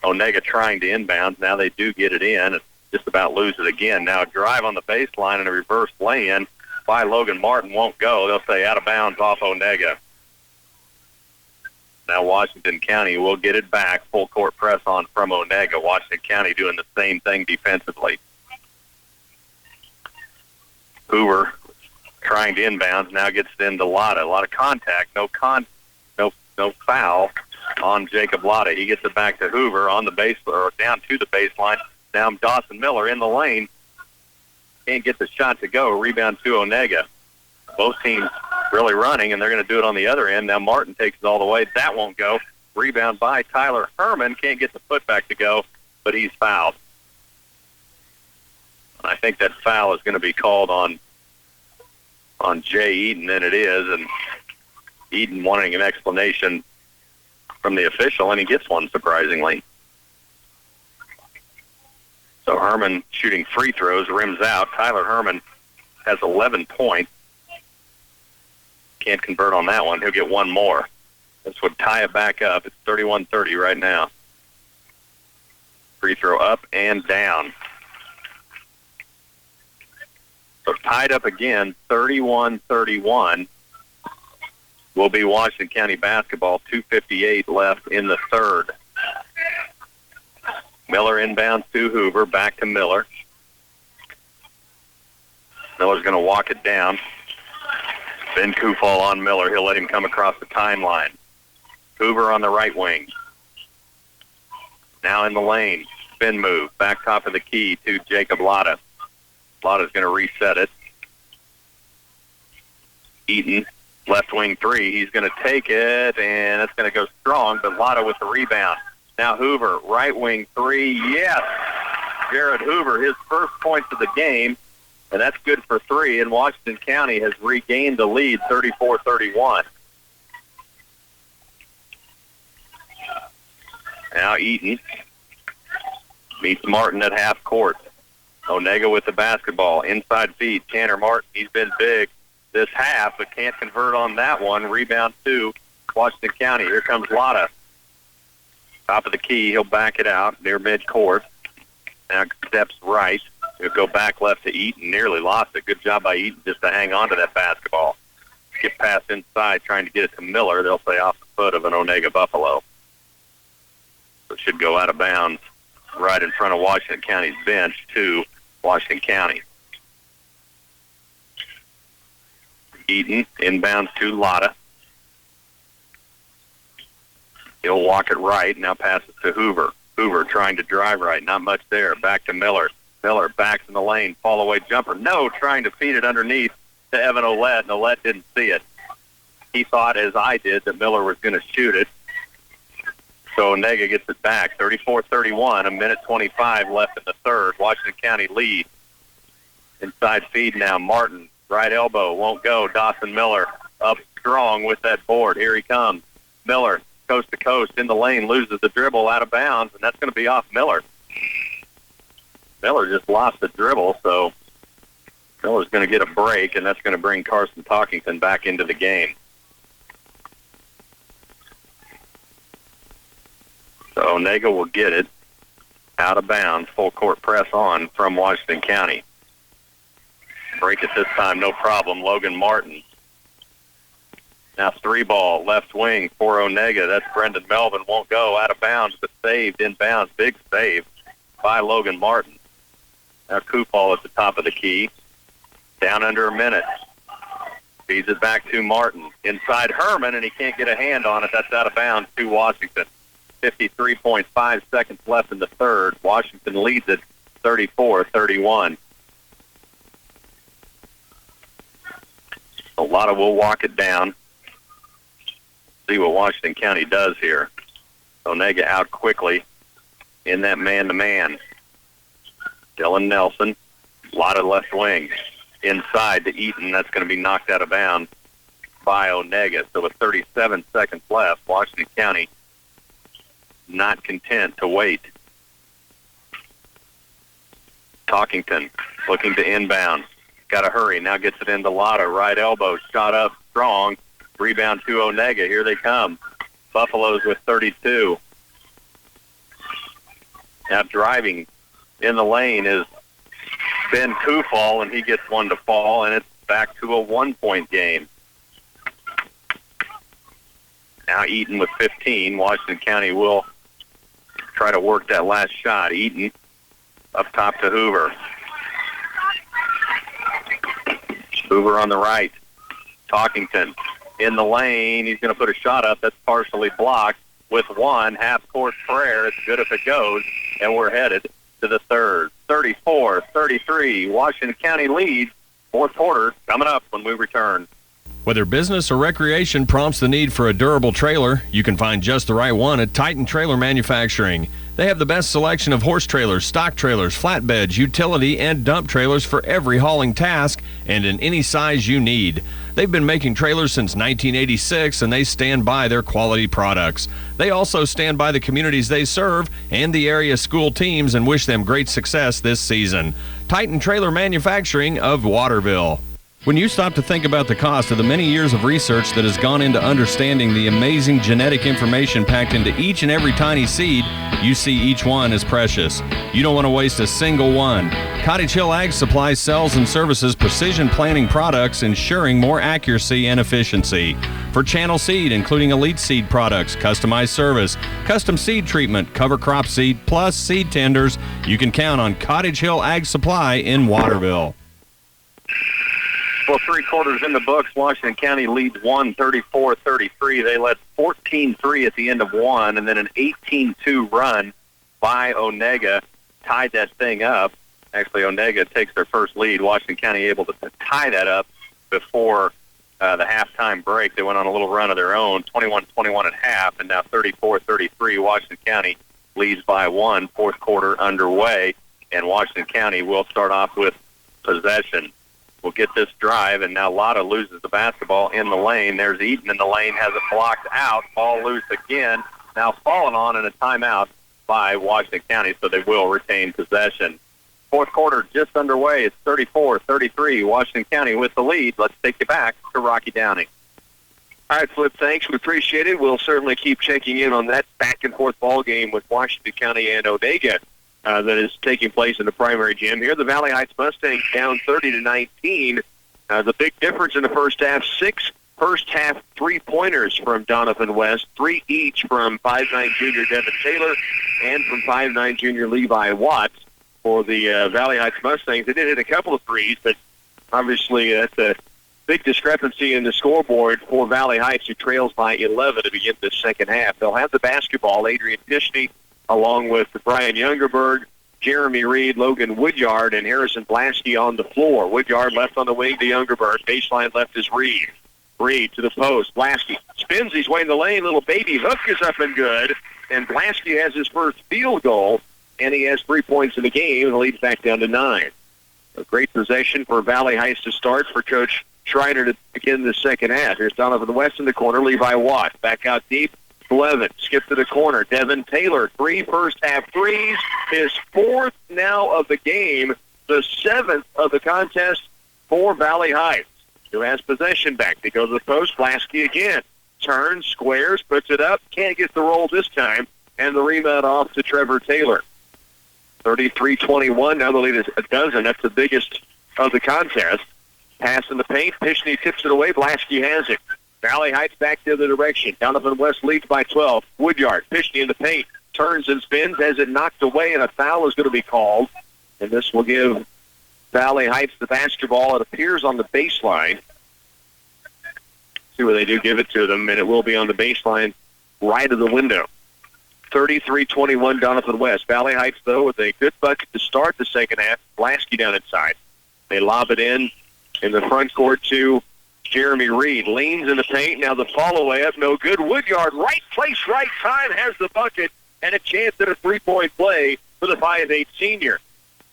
Onega trying to inbound. Now they do get it in and just about lose it again. Now a drive on the baseline and a reverse lay-in by Logan Martin won't go. They'll say out of bounds off Onega. Now Washington County will get it back. Full court press on from Onega. Washington County doing the same thing defensively. Hoover trying to inbounds. Now gets it into Lotta. A lot of contact. No foul on Jacob Lotta. He gets it back to Hoover on the base or down to the baseline. Now Dawson Miller in the lane. Can't get the shot to go. Rebound to Onega. Both teams really running, and they're going to do it on the other end. Now Martin takes it all the way. That won't go. Rebound by Tyler Herman. Can't get the putback to go, but he's fouled. I think that foul is going to be called on Jay Eden, and it is. And Eden wanting an explanation from the official, and he gets one, surprisingly. So Herman shooting free throws, rims out. Tyler Herman has 11 points. Can't convert on that one. He'll get one more. This would tie it back up. It's 31-30 right now. Free throw up and down. So tied up again, 31-31. Will be Washington County basketball. 2:58 left in the third. Miller inbounds to Hoover. Back to Miller. Miller's going to walk it down. Ben Kufal on Miller. He'll let him come across the timeline. Hoover on the right wing. Now in the lane. Spin move. Back top of the key to Jacob Lotta. Lotta's going to reset it. Eaton, left wing 3. He's going to take it, and it's going to go strong, but Lotta with the rebound. Now Hoover, right wing 3. Yes! Jared Hoover, his first points of the game, and that's good for 3, and Washington County has regained the lead 34-31. Now Eaton meets Martin at half court. Onega with the basketball. Inside feed. Tanner Martin, he's been big this half, but can't convert on that one. Rebound to Washington County. Here comes Lotta. Top of the key. He'll back it out near midcourt. Now steps right. He'll go back left to Eaton. Nearly lost it. Good job by Eaton just to hang on to that basketball. Skip pass inside, trying to get it to Miller. They'll say off the foot of an Onega Buffalo. So it should go out of bounds right in front of Washington County's bench to Washington County. Eaton inbounds to Lotta. He'll walk it right. Now passes to Hoover. Hoover trying to drive right. Not much there. Back to Miller. Miller backs in the lane. Fall away jumper. No, trying to feed it underneath to Evan Ouellette. And Ouellette didn't see it. He thought, as I did, that Miller was going to shoot it. So Onega gets it back. 34-31. A minute 25 left in the third. Washington County lead. Inside feed now. Martin. Right elbow. Won't go. Dawson Miller up strong with that board. Here he comes. Miller, coast to coast, in the lane, loses the dribble out of bounds, and that's going to be off Miller. Miller just lost the dribble, so Miller's going to get a break, and that's going to bring Carson Talkington back into the game. So Onega will get it out of bounds, full court press on from Washington County. Break it this time, no problem. Logan Martin. Now 3-ball, left wing for Onega. That's Brendan Melvin. Won't go out of bounds, but saved in bounds. Big save by Logan Martin. Now Kupal at the top of the key. Down under a minute. Feeds it back to Martin. Inside Herman, and he can't get a hand on it. That's out of bounds to Washington. 53.5 seconds left in the third. Washington leads it 34-31. Lotta will walk it down. See what Washington County does here. Onega out quickly in that man-to-man. Dylan Nelson, Lotta left wing. Inside to Eaton. That's going to be knocked out of bounds by Onega. So with 37 seconds left, Washington County not content to wait. Talkington looking to inbound. Got to hurry. Now gets it into Lotta. Right elbow. Shot up strong. Rebound to Onega. Here they come. Buffaloes with 32. Now driving in the lane is Ben Kufal, and he gets one to fall, and it's back to a 1-point game. Now Eaton with 15. Washington County will try to work that last shot. Eaton up top to Hoover. Hoover on the right. Talkington in the lane. He's going to put a shot up. That's partially blocked with one. Half-court prayer. It's good if it goes. And we're headed to the third. 34-33. Washington County leads. Fourth quarter coming up when we return. Whether business or recreation prompts the need for a durable trailer, you can find just the right one at Titan Trailer Manufacturing. They have the best selection of horse trailers, stock trailers, flatbeds, utility, and dump trailers for every hauling task and in any size you need. They've been making trailers since 1986, and they stand by their quality products. They also stand by the communities they serve and the area school teams and wish them great success this season. Titan Trailer Manufacturing of Waterville. When you stop to think about the cost of the many years of research that has gone into understanding the amazing genetic information packed into each and every tiny seed, you see each one as precious. You don't want to waste a single one. Cottage Hill Ag Supply sells and services precision planting products, ensuring more accuracy and efficiency. For channel seed, including elite seed products, customized service, custom seed treatment, cover crop seed, plus seed tenders, you can count on Cottage Hill Ag Supply in Waterville. Well, 3 quarters in the books. Washington County leads 1, 34-33. They led 14-3 at the end of one, and then an 18-2 run by Onega tied that thing up. Actually, Onega takes their first lead. Washington County able to tie that up before the halftime break. They went on a little run of their own, 21-21 at half, and now 34-33. Washington County leads by 1. Fourth quarter underway, and Washington County will start off with possession. We'll get this drive, and now Lotta loses the basketball in the lane. There's Eaton in the lane, has it blocked out. Ball loose again. Now fallen on in a timeout by Washington County, so they will retain possession. Fourth quarter just underway. It's 34-33. Washington County with the lead. Let's take you back to Rocky Downing. All right, Flip, thanks. We appreciate it. We'll certainly keep checking in on that back-and-forth ball game with Washington County and Onega. That is taking place in the primary gym here. The Valley Heights Mustangs down 30-19. The big difference in the first half, 6 first-half three-pointers from Doniphan West, 3 each from 5'9" junior Devin Taylor and from 5'9" junior Levi Watts for the Valley Heights Mustangs. They did hit a couple of threes, but obviously that's a big discrepancy in the scoreboard for Valley Heights, who trails by 11 to begin the second half. They'll have the basketball. Adrian Tishney, along with Brian Youngerberg, Jeremy Reed, Logan Woodyard, and Harrison Blasky on the floor. Woodyard left on the wing to Youngerberg. Baseline left is Reed. Reed to the post. Blasky spins his way in the lane. Little baby hook is up and good. And Blasky has his first field goal, and he has 3 points in the game, and the lead's back down to 9. A great possession for Valley Heights to start, for Coach Schreiner to begin the second half. Here's Doniphan West in the corner. Levi Watt back out deep. Blevin, skip to the corner. Devin Taylor, 3 first-half threes. His 4th now of the game, the 7th of the contest for Valley Heights, who has possession back. They go to the post. Lasky again. Turns, squares, puts it up. Can't get the roll this time. And the rebound off to Trevor Taylor. 33-21. Now the lead is a dozen. That's the biggest of the contest. Pass in the paint. Pishney tips it away. Lasky has it. Valley Heights back the other direction. Doninphan West leads by 12. Woodyard, Pishney in the paint. Turns and spins, has it knocked away, and a foul is going to be called. And this will give Valley Heights the basketball. It appears on the baseline. See where they do give it to them, and it will be on the baseline right of the window. 33-21 Doninphan West. Valley Heights, though, with a good bucket to start the second half. Lasky down inside. They lob it in the front court to Jeremy Reed. Leans in the paint. Now the follow-away up, no good. Woodyard, right place, right time, has the bucket, and a chance at a three-point play for the 5'8 senior.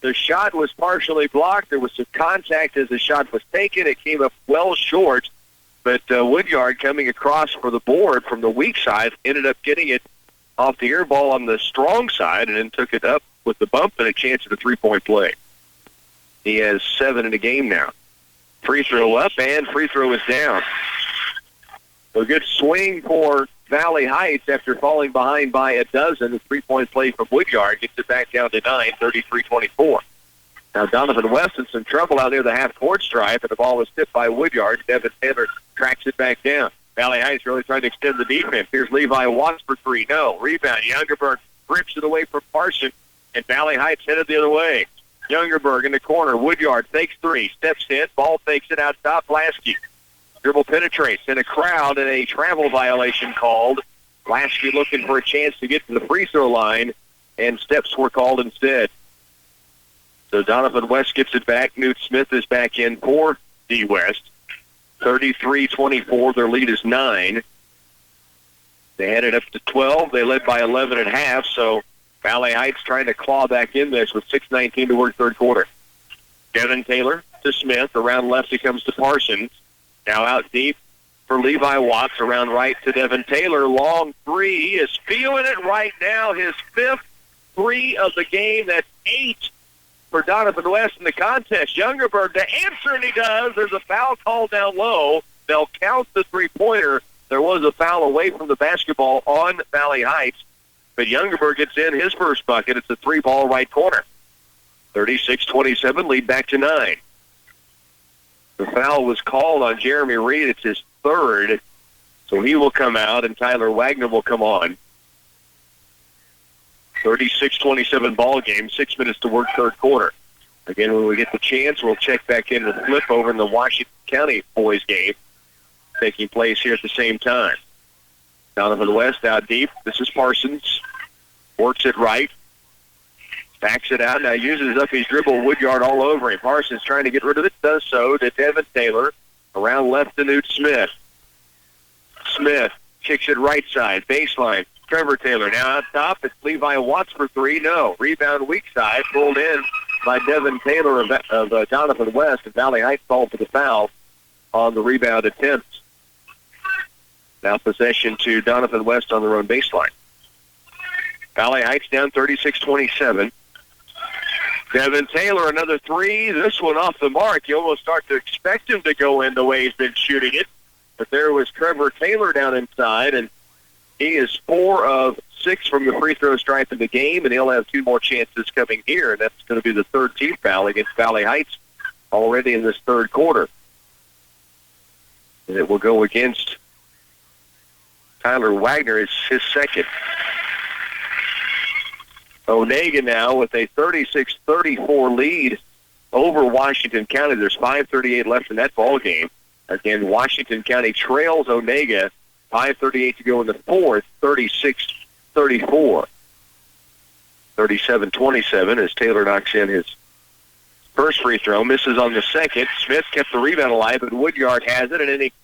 The shot was partially blocked. There was some contact as the shot was taken. It came up well short, but Woodyard coming across for the board from the weak side ended up getting it off the air ball on the strong side and then took it up with the bump and a chance at a three-point play. He has 7 in the game now. Free throw up and free throw is down. So a good swing for Valley Heights after falling behind by a dozen. A three-point play from Woodyard gets it back down to 9, 33-24. Now Doninphan West in some trouble out near the half-court stripe, and the ball was tipped by Woodyard. Devin Taylor tracks it back down. Valley Heights really trying to extend the defense. Here's Levi Watts for 3. No. Rebound. Youngerberg rips it away from Parson, and Valley Heights headed the other way. Youngerberg in the corner. Woodyard fakes 3. Steps in. Ball fakes it out top. Lasky. Dribble penetrates in a crowd and a travel violation called. Lasky looking for a chance to get to the free throw line, and steps were called instead. So Doninphan West gets it back. Newt Smith is back in for D West. 33-24. Their lead is 9. They had it up to 12. They led by 11 at half, so Valley Heights trying to claw back in this with 6:19 to work third quarter. Devin Taylor to Smith. Around left he comes to Parsons. Now out deep for Levi Watts. Around right to Devin Taylor. Long 3. He is feeling it right now. His 5th 3 of the game. That's 8 for Doninphan West in the contest. Youngerberg to answer, and he does. There's a foul called down low. They'll count the three-pointer. There was a foul away from the basketball on Valley Heights, but Youngerberg gets in his first bucket. It's a 3-ball right corner. 36-27, lead back to 9. The foul was called on Jeremy Reed. It's his 3rd, so he will come out, and Tyler Wagner will come on. 36-27 ball game, 6 minutes to work third quarter. Again, when we get the chance, we'll check back into the flip over in the Washington County boys game taking place here at the same time. Doninphan West out deep. This is Parsons. Works it right. Backs it out. Now uses up his dribble. Woodyard all over him. Parsons trying to get rid of it. Does so to Devin Taylor. Around left to Newt Smith. Smith kicks it right side. Baseline. Trevor Taylor now out top. It's Levi Watts for 3. No. Rebound weak side. Pulled in by Devin Taylor of Doninphan West. And Valley Heights called for the foul on the rebound attempt. Now possession to Doninphan West on their own baseline. Valley Heights down 36-27. Devin Taylor, another 3. This one off the mark. You almost start to expect him to go in the way he's been shooting it. But there was Trevor Taylor down inside, and he is 4 of 6 from the free throw stripe in the game, and he'll have 2 more chances coming here, and that's going to be the 13th foul against Valley Heights already in this third quarter. And it will go against Tyler Wagner. It's his second. Onega now with a 36-34 lead over Washington County. There's 5:38 left in that ball game. Again, Washington County trails Onega. 5:38 to go in the fourth. 36-34. 37-27 as Taylor knocks in his first free throw. Misses on the second. Smith kept the rebound alive, but Woodyard has it, and then he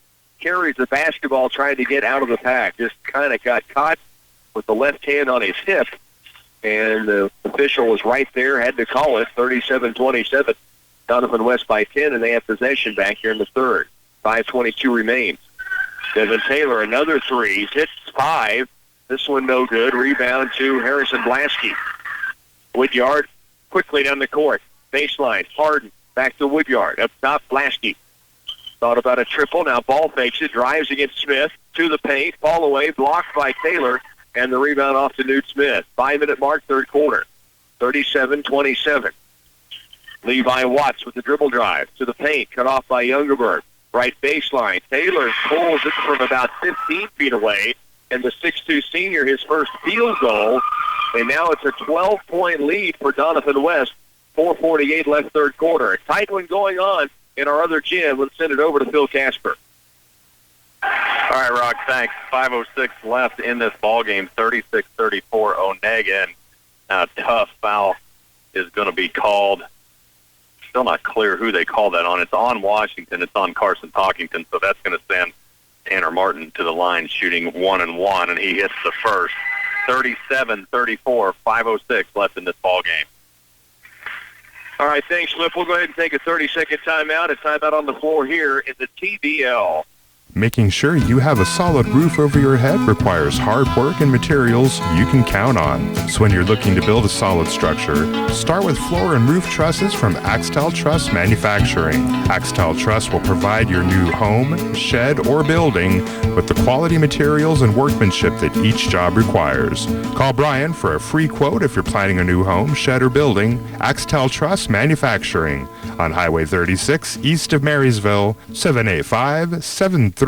carries the basketball trying to get out of the pack. Just kind of got caught with the left hand on his hip, and the official was right there, had to call it. 37-27. Doninphan West by 10, and they have possession back here in the third. 5:22 remains. Devin Taylor, another 3. He's hit 5. This one no good. Rebound to Harrison Blasky. Woodyard quickly down the court. Baseline. Harden. Back to Woodyard. Up top, Blasky. Thought about a triple. Now ball fakes it. Drives against Smith. To the paint. Fall away. Blocked by Taylor. And the rebound off to Newt Smith. 5-minute mark, third quarter. 37-27. Levi Watts with the dribble drive. To the paint. Cut off by Youngerberg. Right baseline. Taylor pulls it from about 15 feet away. And the 6'2 senior, his first field goal. And now it's a 12-point lead for Doniphan West. 4:48 left third quarter. A tight one going on in our other gym. Let's send it over to Phil Casper. All right, Rock, thanks. 5:06 left in this ballgame, 36-34 Onega. And a tough foul is going to be called. Still not clear who they call that on. It's on Washington. It's on Carson Talkington, so that's going to send Tanner Martin to the line shooting 1-1, and he hits the first. 37-34, 5:06 left in this ballgame. All right, thanks, Flip. We'll go ahead and take a 30-second timeout. A timeout on the floor here in the TVL. Making sure you have a solid roof over your head requires hard work and materials you can count on. So when you're looking to build a solid structure, start with floor and roof trusses from Axtel Truss Manufacturing. Axtel Truss will provide your new home, shed, or building with the quality materials and workmanship that each job requires. Call Brian for a free quote if you're planning a new home, shed, or building. Axtel Truss Manufacturing on Highway 36 east of Marysville, 785-736-2291.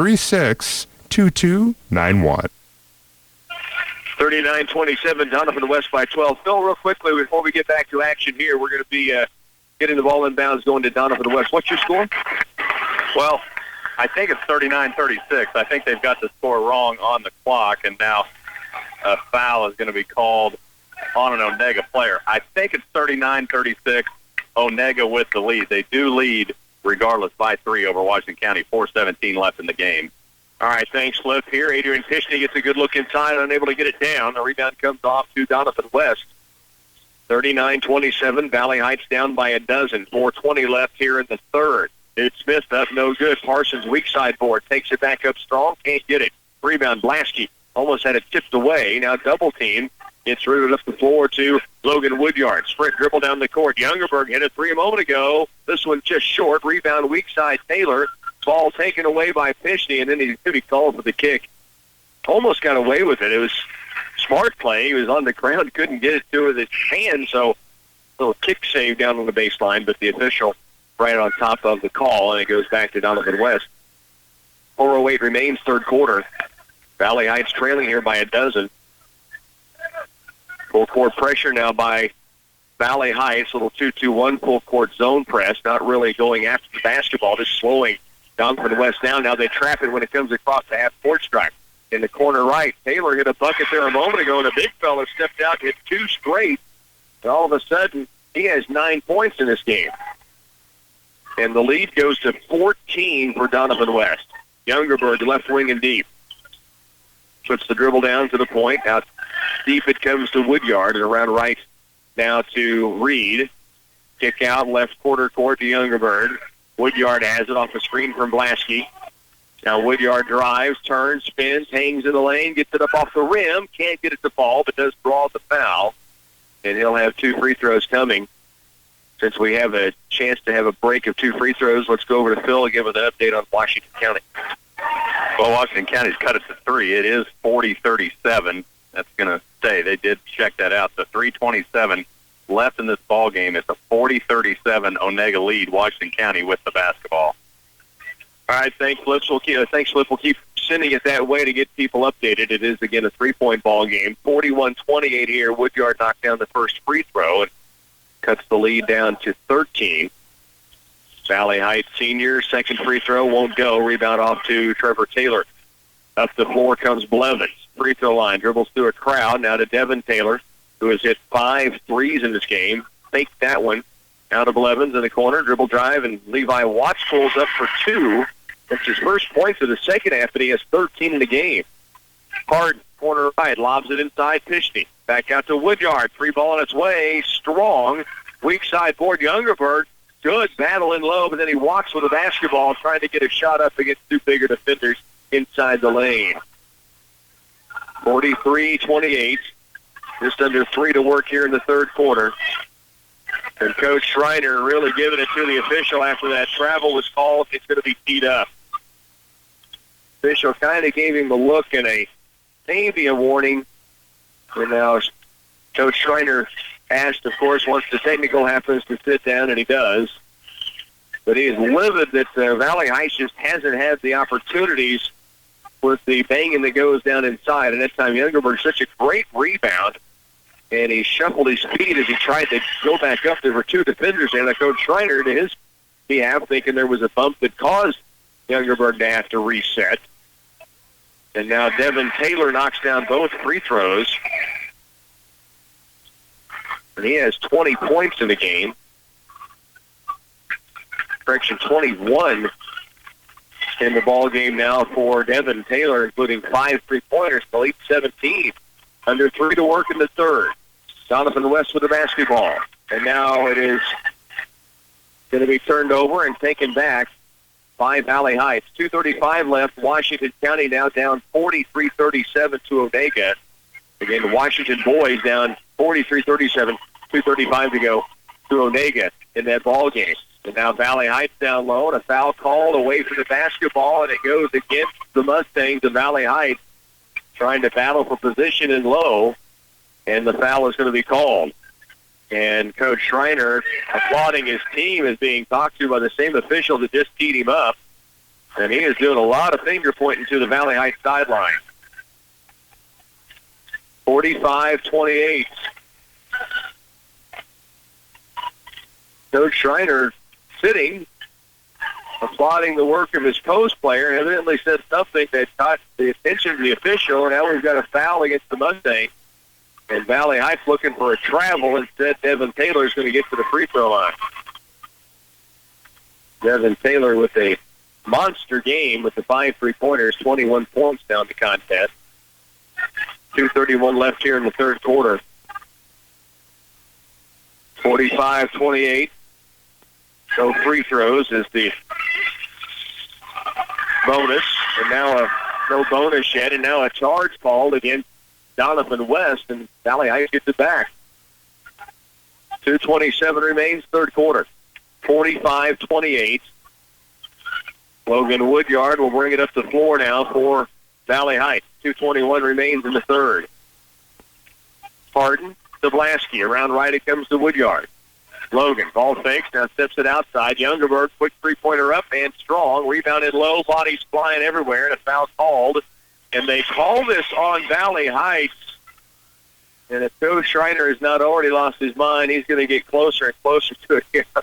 39-27, Doniphan West by 12. Phil, real quickly, before we get back to action here, we're going to be getting the ball inbounds going to Doniphan West. What's your score? Well, I think it's 39-36. I think they've got the score wrong on the clock, and now a foul is going to be called on an Onega player. I think it's 39-36, Onega with the lead. They do lead regardless by 3 over Washington County, 4:17 left in the game. All right, thanks, Flip. Here, Adrian Pishney gets a good look inside, unable to get it down. The rebound comes off to Doniphan West. 39-27, Valley Heights down by a dozen. 4:20 left here in the third. Newt Smith up, no good. Parsons weak side board, takes it back up strong, can't get it. Rebound, Blasky almost had it tipped away. Now double team. It's rooted up the floor to Logan Woodyard. Sprint dribble down the court. Youngerberg hit a three a moment ago. This one just short. Rebound, weak side, Taylor. Ball taken away by Pishney, and then he called for the kick. Almost got away with it. It was smart play. He was on the ground, couldn't get it to his hand, so a little kick save down on the baseline, but the official right on top of the call, and it goes back to Doniphan West. 4:08 remains third quarter. Valley Heights trailing here by a dozen. Full court pressure now by Valley Heights. Little 2-2-1 full court zone press. Not really going after the basketball, just slowing Doniphan West down. Now they trap it when it comes across the half-court stripe. In the corner right, Taylor hit a bucket there a moment ago, and a big fella stepped out, hit 2 straight. And all of a sudden, he has 9 points in this game. And the lead goes to 14 for Doniphan West. Youngerberg, left wing and deep. Puts the dribble down to the point. Out deep it comes to Woodyard, and around right now to Reed. Kick out left quarter court to Youngerberg. Woodyard has it off the screen from Blasky. Now Woodyard drives, turns, spins, hangs in the lane, gets it up off the rim. Can't get it to fall, but does draw the foul. And he'll have 2 free throws coming. Since we have a chance to have a break of 2 free throws, let's go over to Phil and give us an update on Washington County. Well, Washington County's cut it to 3. It is 40-37. That's going to stay. They did check that out. So 3:27 left in this ball game. It's a 40-37 Onega lead, Washington County with the basketball. All right, thanks, Flip. We'll keep sending it that way to get people updated. It is, again, a 3-point ball game. 41-28 here. Woodyard knocked down the first free throw and cuts the lead down to 13. Valley Heights senior, second free throw won't go. Rebound off to Trevor Taylor. Up the floor comes Blevins. Free throw line, dribbles through a crowd. Now to Devin Taylor, who has hit 5 threes in this game. Faked that one. Now to Blevins in the corner, dribble drive, and Levi Watts pulls up for 2. That's his first points of the second half, and he has 13 in the game. Hard corner right, lobs it inside Pishney. Back out to Woodyard. 3 ball on its way. Strong. Weak side board, Youngerberg. Good battle in low, but then he walks with the basketball trying to get a shot up against 2 bigger defenders inside the lane. 43-28. Just under 3 to work here in the third quarter. And Coach Schreiner really giving it to the official after that travel was called. It's going to be teed up. Official kind of gave him a look and maybe a warning. And now Coach Schreiner asked, of course, once the technical happens, to sit down, and he does. But he is livid that Valley Heights just hasn't had the opportunities with the banging that goes down inside. And that time, Youngerberg, such a great rebound. And he shuffled his feet as he tried to go back up. There were two defenders there. And Coach Schreiner, to his behalf, thinking there was a bump that caused Youngerberg to have to reset. And now Devin Taylor knocks down both free throws. And he has 20 points in the game. Correction, 21 in the ball game now for Devin Taylor, including 5 3-pointers to lead 17. Under 3 to work in the third. Doniphan West with the basketball. And now it is going to be turned over and taken back by Valley Heights. 2:35 left. Washington County now down 43-37 to Onega. Again, the Washington boys down 43-37, 2:35 to go to Onega in that ball game. And now Valley Heights down low, and a foul called away from the basketball, and it goes against the Mustangs of Valley Heights, trying to battle for position in low, and the foul is going to be called. And Coach Schreiner applauding his team is being talked to by the same official that just teed him up, and he is doing a lot of finger pointing to the Valley Heights sideline. 45-28. Coach Schreiner sitting, applauding the work of his post player, and evidently said something that caught the attention of the official, and now we've got a foul against the Mustangs. And Valley Heights looking for a travel. Instead, Devin Taylor is going to get to the free throw line. Devin Taylor with a monster game with the 5 3-pointers, 21 points down the contest. 2:31 left here in the third quarter. 45-28. No free throws is the bonus. And now no bonus yet. And now a charge called against Doniphan West, and Valley Heights gets it back. 2:27 remains, third quarter. 45-28. Logan Woodyard will bring it up the floor now for Valley Heights. 2:21 remains in the third. Harden to Blasky. Around right it comes to Woodyard. Logan, ball fakes, now steps it outside. Youngerberg, quick three-pointer up and strong. Rebounded low, bodies flying everywhere, and a foul called. And they call this on Valley Heights. And if Coach Schreiner has not already lost his mind, he's going to get closer and closer to it.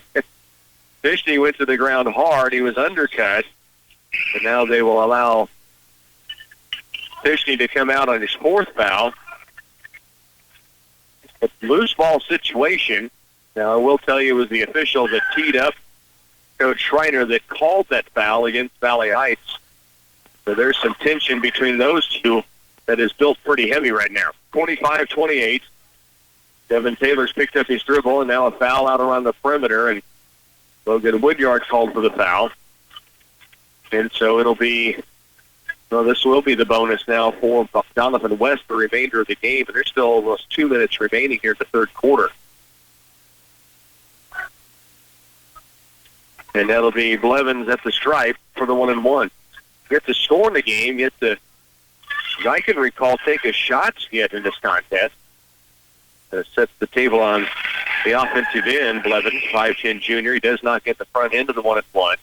Fishney went to the ground hard. He was undercut. And now they will allow Fishney to come out on his fourth foul. A loose ball situation. Now, I will tell you it was the official that teed up Coach Schreiner that called that foul against Valley Heights. So there's some tension between those two that is built pretty heavy right now. 45-28. Devin Taylor's picked up his dribble, and now a foul out around the perimeter, and Logan Woodyard called for the foul. And so it'll be, this will be the bonus now for Doniphan West the remainder of the game, and there's still almost 2 minutes remaining here in the third quarter. And that'll be Blevins at the stripe for the 1-and-1. You have to score in the game. You have to, as I can recall, take a shots yet in this contest. Sets the table on the offensive end. Blevins, 5'10 junior. He does not get the front end of the 1-and-1.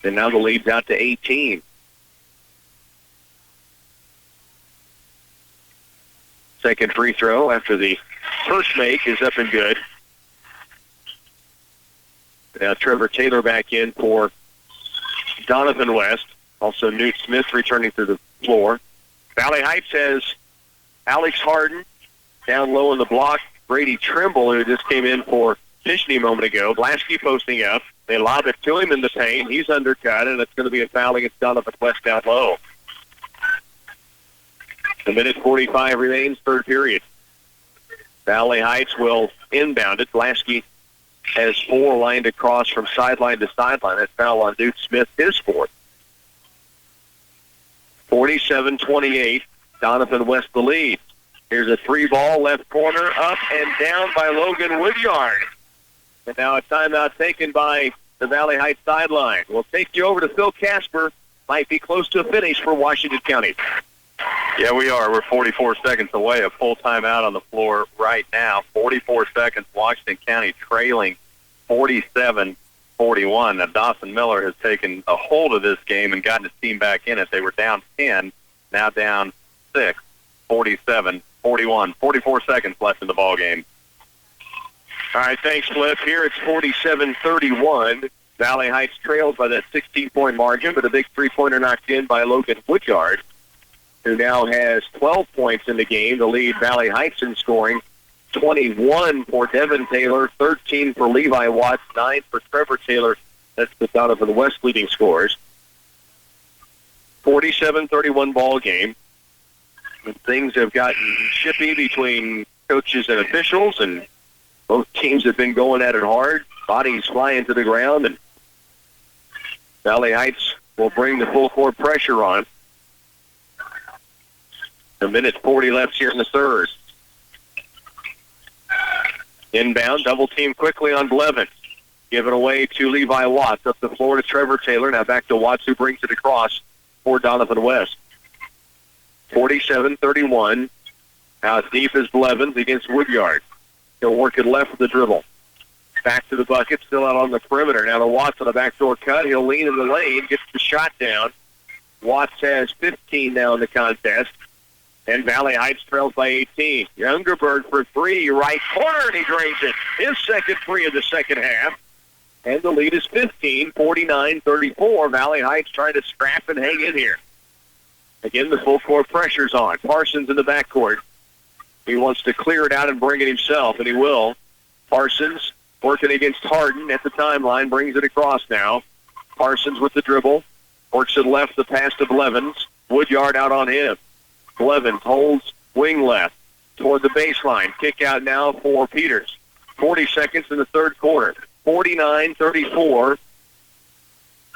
And now the lead's out to 18. Second free throw after the first make is up and good. Now Trevor Taylor back in for Doniphan West. Also Newt Smith returning to the floor. Valley Heights has Alex Harden down low in the block. Brady Trimble, who just came in for Fishney a moment ago. Blasky posting up. They lob it to him in the paint. He's undercut, and it's going to be a foul against Doniphan West down low. A minute 45 remains, third period. Valley Heights will inbound it. Blasky has 4 lined across from sideline to sideline. That foul on Newt Smith, his fourth. 47-28. Doniphan West the lead. Here's a 3-ball, left corner, up and down by Logan Woodyard. And now a timeout taken by the Valley Heights sideline. We'll take you over to Phil Casper. Might be close to a finish for Washington County. Yeah, we are. We're 44 seconds away. A full timeout on the floor right now. 44 seconds. Washington County trailing 47-41. Now, Dawson Miller has taken a hold of this game and gotten his team back in it. They were down 10, now down 6, 47-41. 44 seconds left in the ball game. All right, thanks, Cliff. Here it's 47-31. Valley Heights trails by that 16-point margin, but a big three-pointer knocked in by Logan Woodyard, who now has 12 points in the game. The lead Valley Heights in scoring, 21 for Devin Taylor, 13 for Levi Watts, 9 for Trevor Taylor. That's the Doniphan West leading scores. 47-31 ball game. And things have gotten chippy between coaches and officials, and both teams have been going at it hard. Bodies flying to the ground, and Valley Heights will bring the full court pressure on. A minute 40 left here in the third. Inbound, double team quickly on Blevins. Give it away to Levi Watts. Up the floor to Trevor Taylor. Now back to Watts, who brings it across for Doniphan West. 47-31. Now deep is Blevins against Woodyard. He'll work it left with the dribble. Back to the bucket, still out on the perimeter. Now to Watts on a backdoor cut. He'll lean in the lane, gets the shot down. Watts has 15 now in the contest. And Valley Heights trails by 18. Youngerberg for 3, right corner, and he drains it. His second 3 of the second half. And the lead is 15, 49-34. Valley Heights trying to scrap and hang in here. Again, the full court pressure's on. Parsons in the backcourt. He wants to clear it out and bring it himself, and he will. Parsons working against Harden at the timeline, brings it across now. Parsons with the dribble. Works it left, the pass to Blevins. Woodyard out on him. Blevins holds wing left toward the baseline. Kick out now for Peters. 40 seconds in the third quarter. 49-34.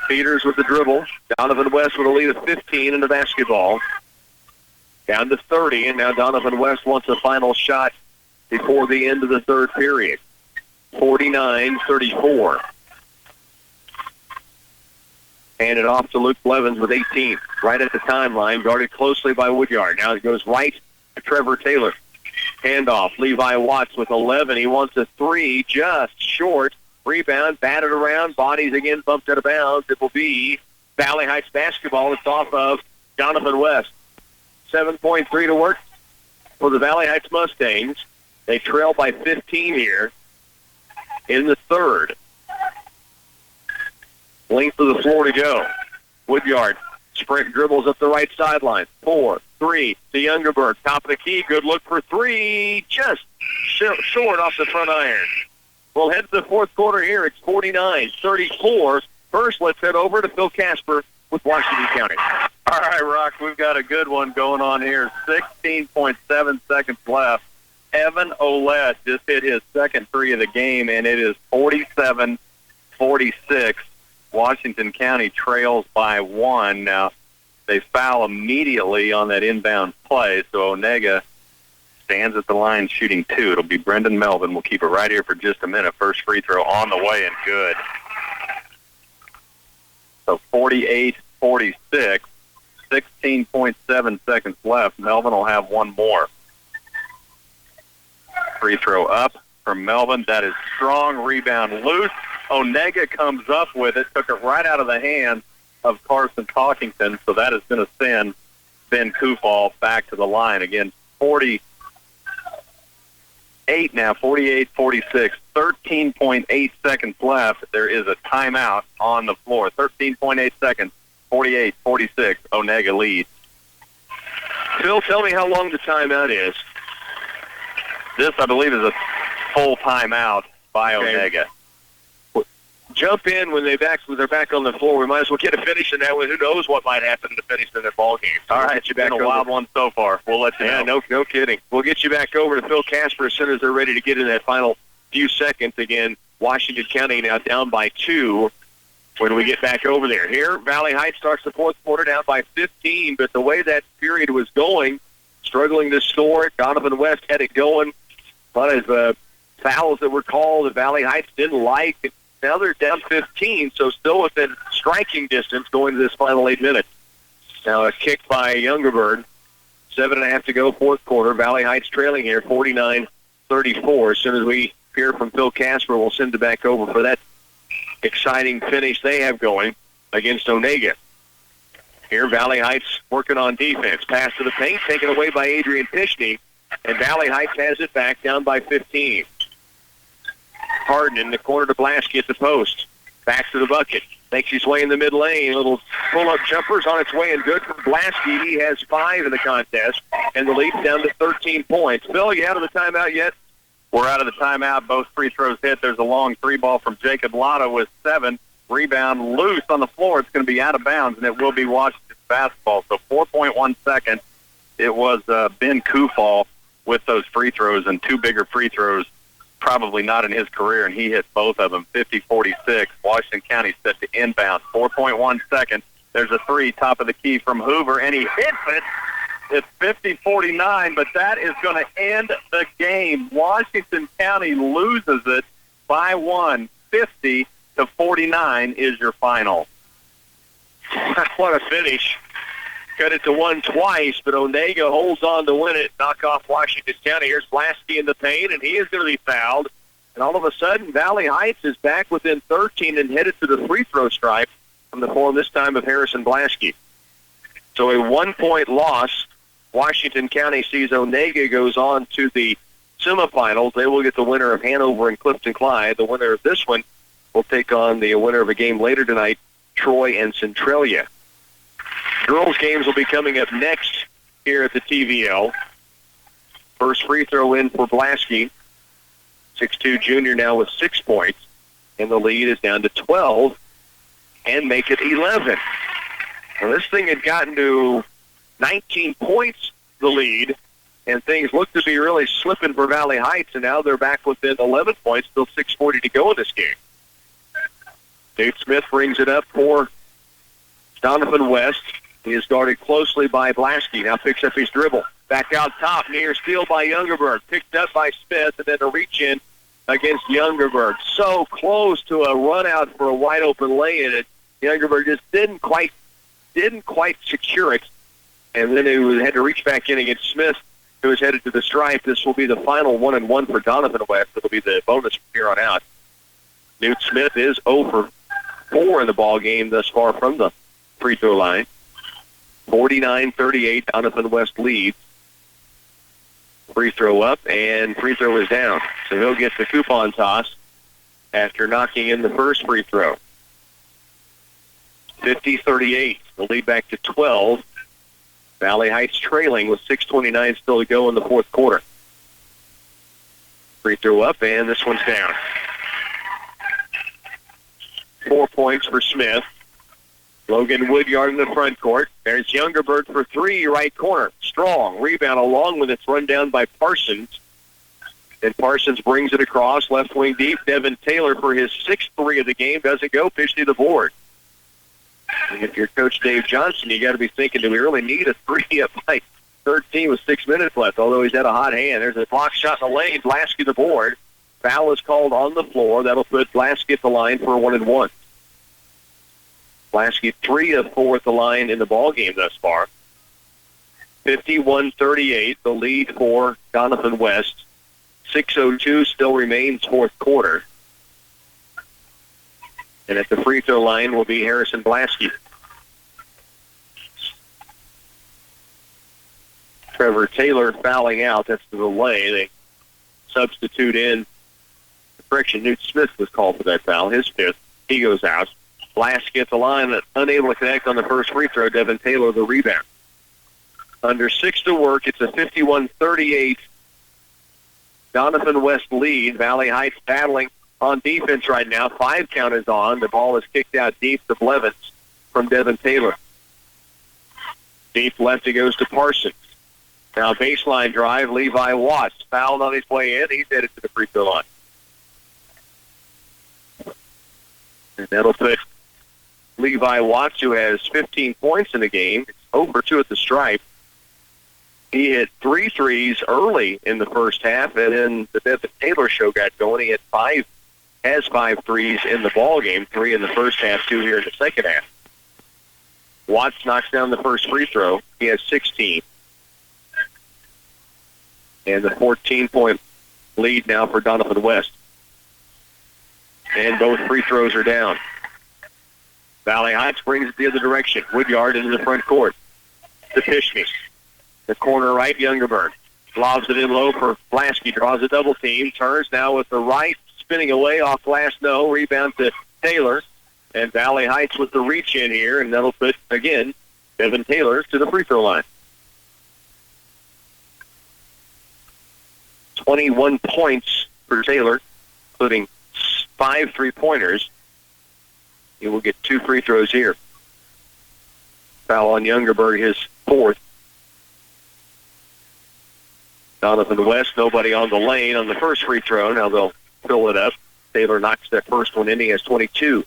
Peters with the dribble. Doniphan West with a lead of 15 in the basketball. Down to 30, and now Doniphan West wants a final shot before the end of the third period. 49-34. Handed off to Luke Blevins with 18. Right at the timeline, guarded closely by Woodyard. Now it goes right to Trevor Taylor. Handoff, Levi Watts with 11. He wants a 3, just short. Rebound, batted around, bodies again bumped out of bounds. It will be Valley Heights basketball. It's off of Doniphan West. 7.3 to work for the Valley Heights Mustangs. They trail by 15 here in the third. Length of the floor to go. Woodyard, sprint dribbles up the right sideline. 4, 3, to Youngerberg. Top of the key, good look for 3. Just short off the front iron. We'll head to the fourth quarter here. It's 49-34. First, let's head over to Phil Casper with Washington County. All right, Rock, we've got a good one going on here. 16.7 seconds left. Evan Olette just hit his second 3 of the game, and it is 47-46. Washington County trails by 1. Now, they foul immediately on that inbound play, so Onega stands at the line shooting 2. It'll be Brendan Melvin. We'll keep it right here for just a minute. First free throw on the way and good. So 48-46, 16.7 seconds left. Melvin will have one more. Free throw up from Melvin. That is strong. Rebound loose. Onega comes up with it. Took it right out of the hands of Carson Talkington. So that is going to send Ben Kufal back to the line. Again, 48 now, 48-46. 13.8 seconds left. There is a timeout on the floor. 13.8 seconds. 48-46. Onega leads. Phil, tell me how long the timeout is. This, I believe, is a full timeout by Onega. Jump in when they're back on the floor. We might as well get a finish in that one. Who knows what might happen to finish in that ball game. All right, you've been a wild one so far. We'll let you know. No kidding. We'll get you back over to Phil Casper as soon as they're ready to get in that final few seconds. Again, Washington County now down by 2 when we get back over there. Here, Valley Heights starts the fourth quarter down by 15, but the way that period was going, struggling to score it. Doniphan West had it going. A lot of fouls that were called that Valley Heights didn't like. Now they're down 15, so still within striking distance going to this final 8 minutes. Now a kick by Youngerbird. 7.5 to go, fourth quarter. Valley Heights trailing here, 49-34. As soon as we hear from Phil Casper, we'll send it back over for that exciting finish they have going against Onega. Here, Valley Heights working on defense. Pass to the paint, taken away by Adrian Pishney, and Valley Heights has it back down by 15. Harden in the corner to Blasky at the post. Back to the bucket. Makes his way in the mid lane. Little pull-up jumpers on its way and good for Blasky. He has 5 in the contest, and the lead's down to 13 points. Phil, you out of the timeout yet? We're out of the timeout. Both free throws hit. There's a long 3-ball from Jacob Lotta with 7. Rebound loose on the floor. It's going to be out of bounds, and it will be Washington basketball. So 4.1 seconds. It was Ben Kufal with those free throws, and 2 bigger free throws, probably not in his career, and he hit both of them. 50-46. Washington County set to inbound. 4.1 seconds. There's a 3, top of the key from Hoover, and he hits it. It's 50-49, but that is going to end the game. Washington County loses it by 1. 50-49 is your final. What a finish. Cut it to 1 twice, but Onega holds on to win it. Knock off Washington County. Here's Blasky in the paint, and he is going to be fouled. And all of a sudden, Valley Heights is back within 13 and headed to the free throw stripe from the form this time of Harrison Blasky. So a 1-point loss. Washington County sees Onega goes on to the semifinals. They will get the winner of Hanover and Clifton Clyde. The winner of this one will take on the winner of a game later tonight, Troy and Centralia. Girls games will be coming up next here at the TVL. First free throw in for Blasky. 6'2 junior now with 6 points. And the lead is down to 12 and make it 11. Now this thing had gotten to 19 points, the lead, and things look to be really slipping for Valley Heights, and now they're back within 11 points, still 6:40 to go in this game. Dave Smith brings it up for Doninphan West. He is guarded closely by Blasky. Now picks up his dribble. Back out top, near steal by Youngerbird. Picked up by Smith, and then a reach-in against Youngerbird. So close to a run-out for a wide-open lay-in. And Youngerbird just didn't quite secure it. And then he had to reach back in against Smith, who is headed to the stripe. This will be the final 1-and-1 for Doninphan West. It'll be the bonus from here on out. Newt Smith is 0 for 4 in the ball game thus far from the free throw line. 49-38, Doninphan West leads. Free throw up, and free throw is down. So he'll get the coupon toss after knocking in the first free throw. 50-38, the lead back to 12. Valley Heights trailing with 6:29 still to go in the fourth quarter. Free throw up, and this one's down. 4 points for Smith. Logan Woodyard in the front court. There's Youngerbird for 3, right corner. Strong rebound along with it's run down by Parsons. And Parsons brings it across, left wing deep. Devin Taylor for his 6th 3 of the game. Doesn't go, pitch to the board. And if you're Coach Dave Johnson, you got to be thinking, do we really need a 3 up by 13 with 6 minutes left, although he's had a hot hand. There's a block shot in the lane. Blasky the board. Foul is called on the floor. That'll put Blasky at the line for a 1-and-1. Blasky 3 of 4 at the line in the ball game thus far. 51-38, the lead for Doninphan West. 6:02 still remains fourth quarter. And at the free throw line will be Harrison Blasky. Trevor Taylor fouling out. That's the delay. They substitute in. Correction, Newt Smith was called for that foul. His 5th. He goes out. Blasky at the line, unable to connect on the first free throw. Devin Taylor the rebound. Under 6 to work, it's a 51-38 Doninphan West lead. Valley Heights battling on defense right now. 5 count is on. The ball is kicked out deep to Blevins from Devin Taylor. Deep left, it goes to Parsons. Now baseline drive, Levi Watts fouled on his way in. He's headed to the free throw line. And that'll put Levi Watts, who has 15 points in the game, 0 for 2 at the stripe, He hit 3 threes early in the first half, and then the Devin Taylor show got going. He has 5 threes in the ball game, 3 in the first half, 2 here in the second half. Watts knocks down the first free throw. He has 16. And the 14-point lead now for Doninphan West. And both free throws are down. Valley Heights brings it the other direction. Woodyard into the front court. To Pishney. The corner right, Youngerberg. Lobs it in low for Blasky. Draws a double team. Turns now with the right. Spinning away off glass, no. Rebound to Taylor. And Valley Heights with the reach in here. And that'll put, again, Devin Taylor to the free throw line. 21 points for Taylor, including 5 3-pointers. He will get 2 free throws here. Foul on Youngerberg, his 4th. Doninphan West, nobody on the lane on the first free throw. Now they'll fill it up. Taylor knocks that first one in. He has 22.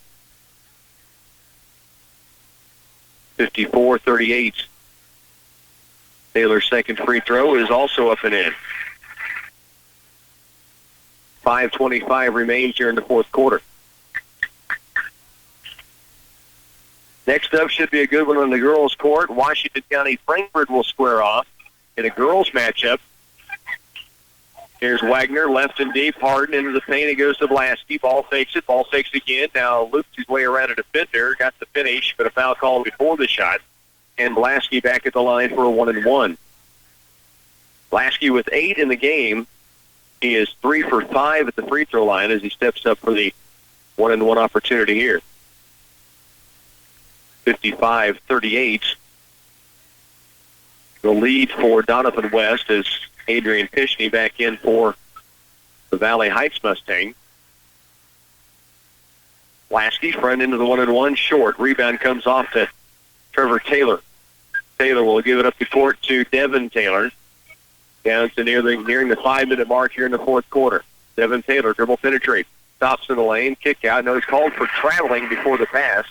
54-38. Taylor's second free throw is also up and in. 5:25 remains here in the fourth quarter. Next up should be a good one on the girls' court. Washington County Frankfort will square off in a girls' matchup. Here's Wagner, left and deep. Harden into the paint. He goes to Blasky. Ball fakes it. Ball fakes again. Now loops his way around a defender. Got the finish, but a foul call before the shot. And Blasky back at the line for a 1-and-1. Blasky with 8 in the game. He is 3 for 5 at the free throw line as he steps up for the 1-and-1 opportunity here. 55-38. The lead for Doninphan West is Adrian Pishney back in for the Valley Heights Mustang. Lasky front into the 1-and-1 short. Rebound comes off to Trevor Taylor. Taylor will give it up the court to Devin Taylor. Down to nearing the 5-minute mark here in the fourth quarter. Devin Taylor dribble penetrate. Stops in the lane. Kick out. No, he's called for traveling before the pass.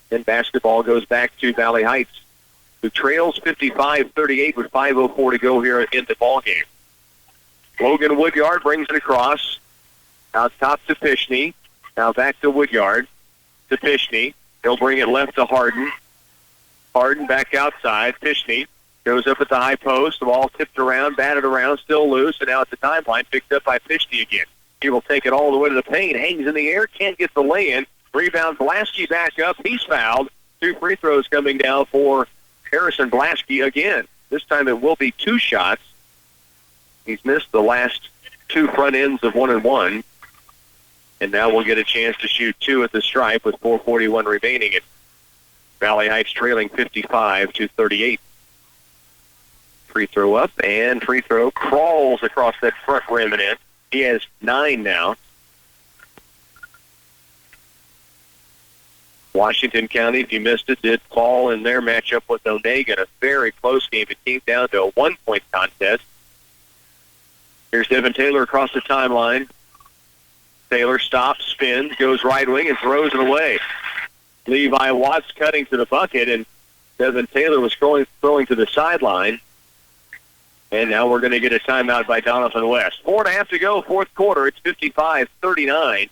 Then basketball goes back to Valley Heights, who trails 55-38 with 5:04 to go here in the ball game. Logan Woodyard brings it across. Out top to Pishney. Now back to Woodyard. To Pishney. He'll bring it left to Harden. Harden back outside. Pishney goes up at the high post. The ball tipped around, batted around, still loose, and now at the timeline, picked up by Pishney again. He will take it all the way to the paint. Hangs in the air, can't get the lay-in. Rebound, Blasky back up. He's fouled. 2 free throws coming down for Harrison Blasky again. This time it will be 2 shots. He's missed the last 2 front ends of 1-and-1. And now we'll get a chance to shoot 2 at the stripe with 4:41 remaining. And Valley Heights trailing 55-38. Free throw up, and free throw crawls across that front rim and in. He has 9 now. Washington County, if you missed it, did fall in their matchup with Onega in a very close game. It came down to a 1-point contest. Here's Devin Taylor across the timeline. Taylor stops, spins, goes right wing, and throws it away. Levi Watts cutting to the bucket, and Devin Taylor was throwing to the sideline. And now we're going to get a timeout by Doninphan West. 4.5 to go, fourth quarter. It's 55-39.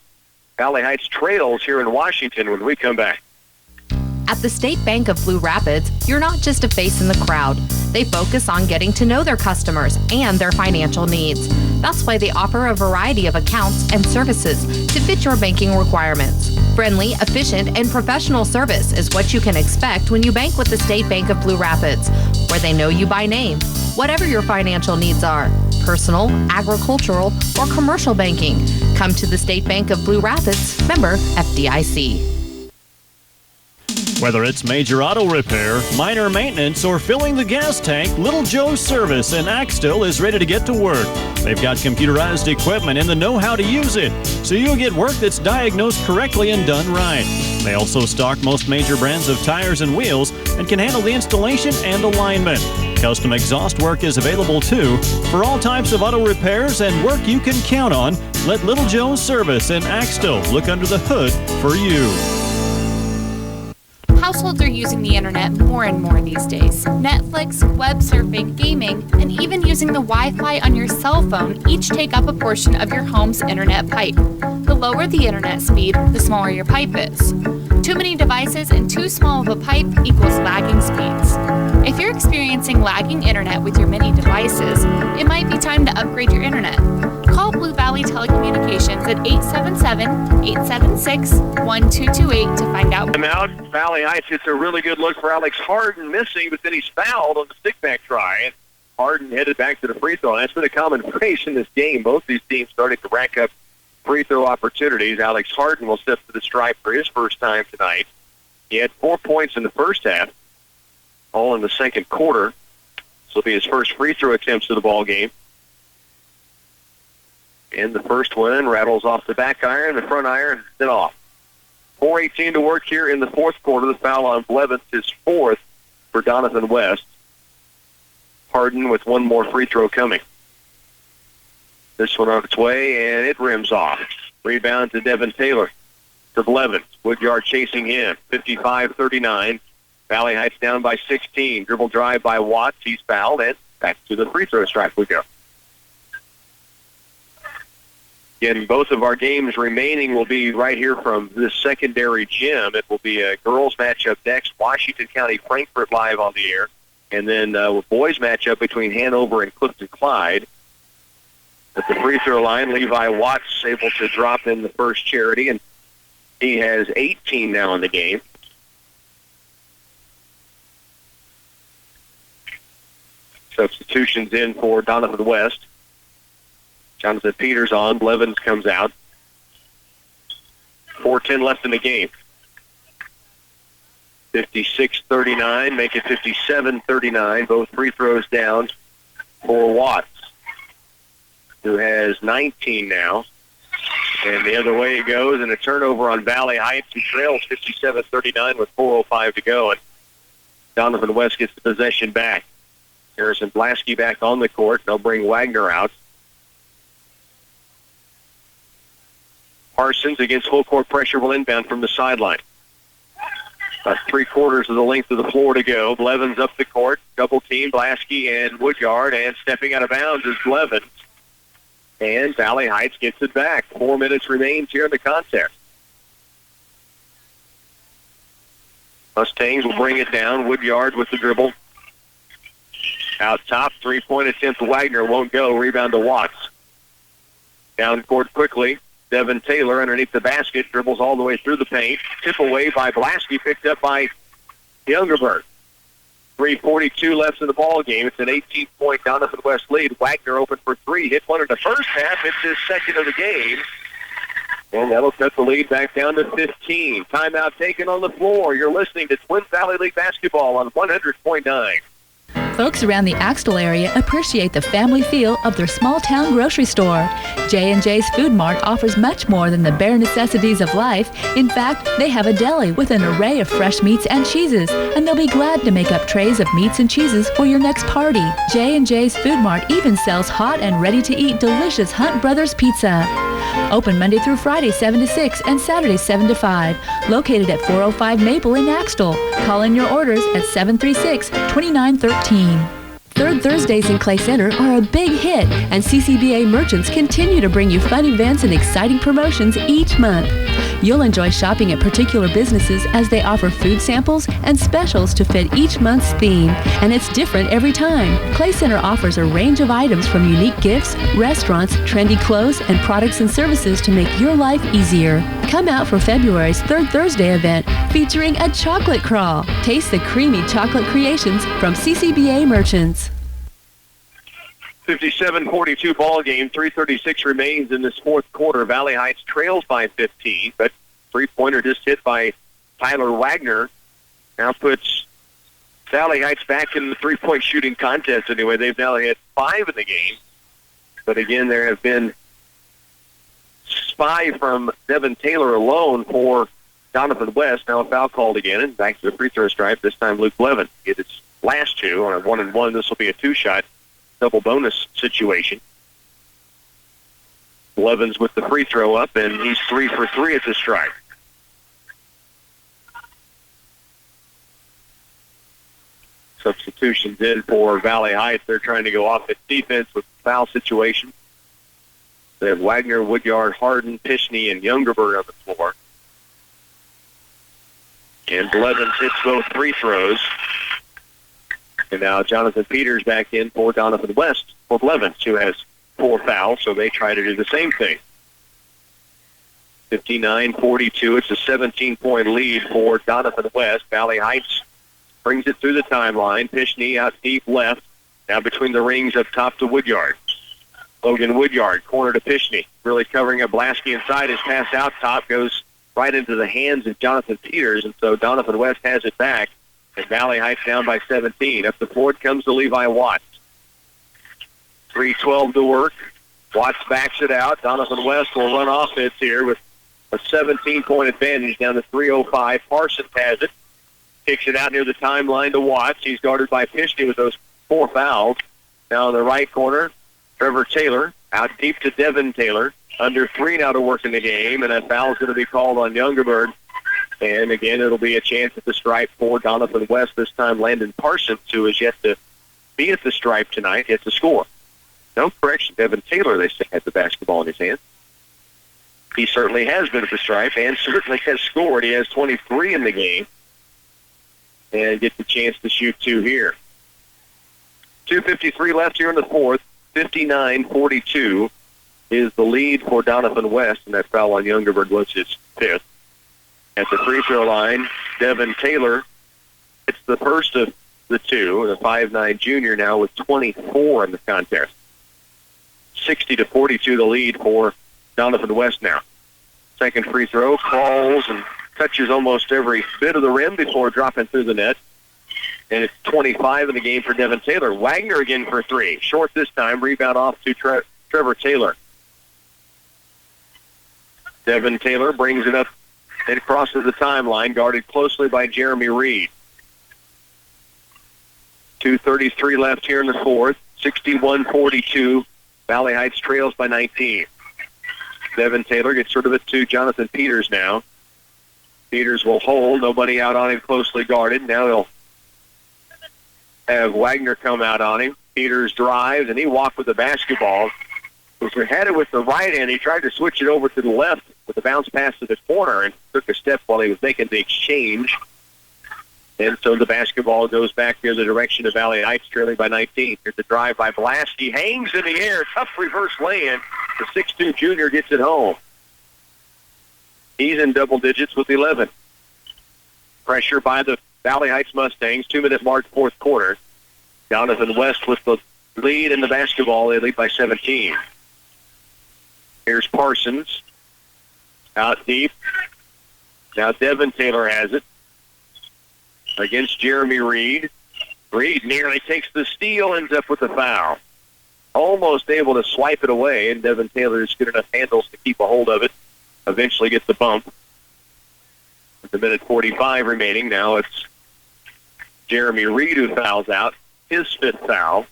Valley Heights trails here in Washington when we come back. At the State Bank of Blue Rapids, you're not just a face in the crowd. They focus on getting to know their customers and their financial needs. That's why they offer a variety of accounts and services to fit your banking requirements. Friendly, efficient, and professional service is what you can expect when you bank with the State Bank of Blue Rapids, where they know you by name. Whatever your financial needs are, personal, agricultural, or commercial banking, come to the State Bank of Blue Rapids, member FDIC. Whether it's major auto repair, minor maintenance, or filling the gas tank, Little Joe's Service in Axtell is ready to get to work. They've got computerized equipment and the know-how to use it, so you'll get work that's diagnosed correctly and done right. They also stock most major brands of tires and wheels and can handle the installation and alignment. Custom exhaust work is available too. For all types of auto repairs and work you can count on, let Little Joe's Service in Axtell look under the hood for you. Households are using the internet more and more these days. Netflix, web surfing, gaming, and even using the Wi-Fi on your cell phone each take up a portion of your home's internet pipe. The lower the internet speed, the smaller your pipe is. Too many devices and too small of a pipe equals lagging speeds. If you're experiencing lagging internet with your many devices, it might be time to upgrade your internet. Call Blue Valley Telecommunications at 877-876-1228 to find out. Out, Valley Heights gets a really good look for Alex Harden missing, but then he's fouled on the stick-back try. And Harden headed back to the free throw. That's been a common phrase in this game. Both these teams starting to rack up free throw opportunities. Alex Harden will step to the stripe for his first time tonight. He had 4 points in the first half, all in the second quarter. This will be his first free throw attempts of the ball game. And the first one rattles off the back iron, the front iron, then off. 4:18 to work here in the fourth quarter. The foul on Blevins is fourth for Doniphan West. Harden with one more free throw coming. This one on its way, and it rims off. Rebound to Devin Taylor. To Blevins. Woodyard chasing him. 55-39. Valley Heights down by 16. Dribble drive by Watts. He's fouled, and back to the free throw stripe we go. Again, both of our games remaining will be right here from this secondary gym. It will be a girls matchup next. Washington County Frankfort live on the air. And then a boys matchup between Hanover and Clifton Clyde. At the free throw line, Levi Watts able to drop in the first charity, and he has 18 now in the game. Substitutions in for Doniphan West. Jonathan Peters on. Blevins comes out. 4:10 left in the game. 56-39, make it 57-39. Both free throws down for Watts, who has 19 now. And the other way it goes, and a turnover on Valley Heights, who trails 57-39 with 4:05 to go. And Doniphan West gets the possession back. Harrison Blasky back on the court. They'll bring Wagner out. Parsons against full court pressure will inbound from the sideline. About 3/4 of the length of the floor to go. Blevins up the court. Double team, Blasky and Woodyard, and stepping out of bounds is Blevins. And Valley Heights gets it back. 4 minutes remains here in the contest. Mustangs will bring it down. Woodyard with the dribble. Out top, three-point attempt. Wagner won't go. Rebound to Watts. Down court quickly. Devin Taylor underneath the basket. Dribbles all the way through the paint. Tip away by Blasky, picked up by Youngerberg. 3:42 left in the ball game. It's an 18-point Doniphan West lead. Wagner open for three. Hit one in the first half. It's his second of the game. And that'll cut the lead back down to 15. Timeout taken on the floor. You're listening to Twin Valley League basketball on 100.9. Folks around the Axtell area appreciate the family feel of their small-town grocery store. J&J's Food Mart offers much more than the bare necessities of life. In fact, they have a deli with an array of fresh meats and cheeses, and they'll be glad to make up trays of meats and cheeses for your next party. J&J's Food Mart even sells hot and ready-to-eat delicious Hunt Brothers Pizza. Open Monday through Friday 7 to 6 and Saturday 7 to 5. Located at 405 Maple in Axtell. Call in your orders at 736-2913. Third Thursdays in Clay Center are a big hit, and CCBA merchants continue to bring you fun events and exciting promotions each month. You'll enjoy shopping at particular businesses as they offer food samples and specials to fit each month's theme, and it's different every time. Clay Center offers a range of items from unique gifts, restaurants, trendy clothes, and products and services to make your life easier. Come out for February's Third Thursday event featuring a chocolate crawl. Taste the creamy chocolate creations from CCBA merchants. 57-42 ball game. 3:36 remains in this fourth quarter. Valley Heights trails by 15, but three-pointer just hit by Tyler Wagner now puts Valley Heights back in the three-point shooting contest anyway. They've now hit 5 in the game, but again, there have been 5 from Devin Taylor alone for Doniphan West. Now a foul called again, and back to the free throw stripe. This time Luke Blevin hit his last two on a 1-and-1. This will be a two-shot double bonus situation. Blevins with the free throw up, and he's 3 for 3 at the strike. Substitutions in for Valley Heights. They're trying to go off at defense with foul situation. They have Wagner, Woodyard, Hardin, Pishney, and Youngerberg on the floor. And Blevins hits both free throws. And now Jonathan Peters back in for Doniphan West for Blevins, who has 4 fouls, so they try to do the same thing. 59-42. It's a 17-point lead for Doniphan West. Valley Heights brings it through the timeline. Pishney out deep left. Now between the rings up top to Woodyard. Logan Woodyard, corner to Pishney. Really covering up Blasky inside. His pass out top goes right into the hands of Jonathan Peters, and so Doniphan West has it back. And Valley Heights down by 17. Up the floor it comes to Levi Watts. 3:12 to work. Watts backs it out. Doniphan West will run offense here with a 17-point advantage down to 3:05. Parsons has it. Kicks it out near the timeline to Watts. He's guarded by Pishney with those 4 fouls. Now in the right corner, Trevor Taylor out deep to Devin Taylor. Under 3 now to work in the game, and that foul is going to be called on Youngerberg. And again, it'll be a chance at the stripe for Doniphan West. This time Landon Parsons, who is yet to be at the stripe tonight, gets to score. No correction, Devin Taylor, they say, has the basketball in his hand. He certainly has been at the stripe and certainly has scored. He has 23 in the game and gets a chance to shoot 2 here. 2:53 left here in the fourth. 59-42 is the lead for Doniphan West, and that foul on Youngerberg was his 5th. At the free throw line, Devin Taylor hits the first of the 2, the 5'9" junior now with 24 in the contest. 60-42 the lead for Doniphan West now. Second free throw, calls and touches almost every bit of the rim before dropping through the net. And it's 25 in the game for Devin Taylor. Wagner again for 3. Short this time. Rebound off to Trevor Taylor. Devin Taylor brings it up and crosses the timeline, guarded closely by Jeremy Reed. 2:33 left here in the fourth. 61-42. Valley Heights trails by 19. Devin Taylor gets rid of it to Jonathan Peters now. Peters will hold. Nobody out on him, closely guarded. Now he'll have Wagner come out on him. Peters drives, and he walked with the basketball. He had it with the right hand. He tried to switch it over to the left with the bounce pass to the corner and took a step while he was making the exchange. And so the basketball goes back near the direction of Valley Heights, trailing by 19. Here's the drive by Blasky. Hangs in the air. Tough reverse lay-in. The 6'2" junior gets it home. He's in double digits with 11. Pressure by the Valley Heights Mustangs. 2-minute mark, fourth quarter. Doniphan West with the lead in the basketball. They lead by 17. Here's Parsons. Out deep. Now Devin Taylor has it. Against Jeremy Reed. Reed nearly takes the steal, ends up with a foul. Almost able to swipe it away, and Devin Taylor's good enough handles to keep a hold of it. Eventually gets the bump. With a minute 45 remaining, now it's Jeremy Reed who fouls out. His 5th foul.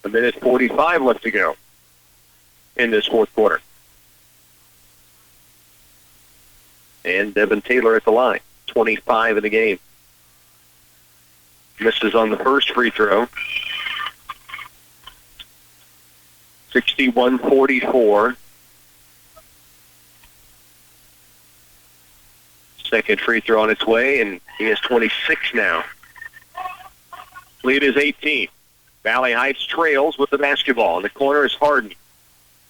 A minute 45 left to go in this fourth quarter. And Devin Taylor at the line. 25 in the game. Misses on the first free throw. 61-44. Second free throw on its way, and he has 26 now. Lead is 18. Valley Heights trails with the basketball. In the corner is Hardin.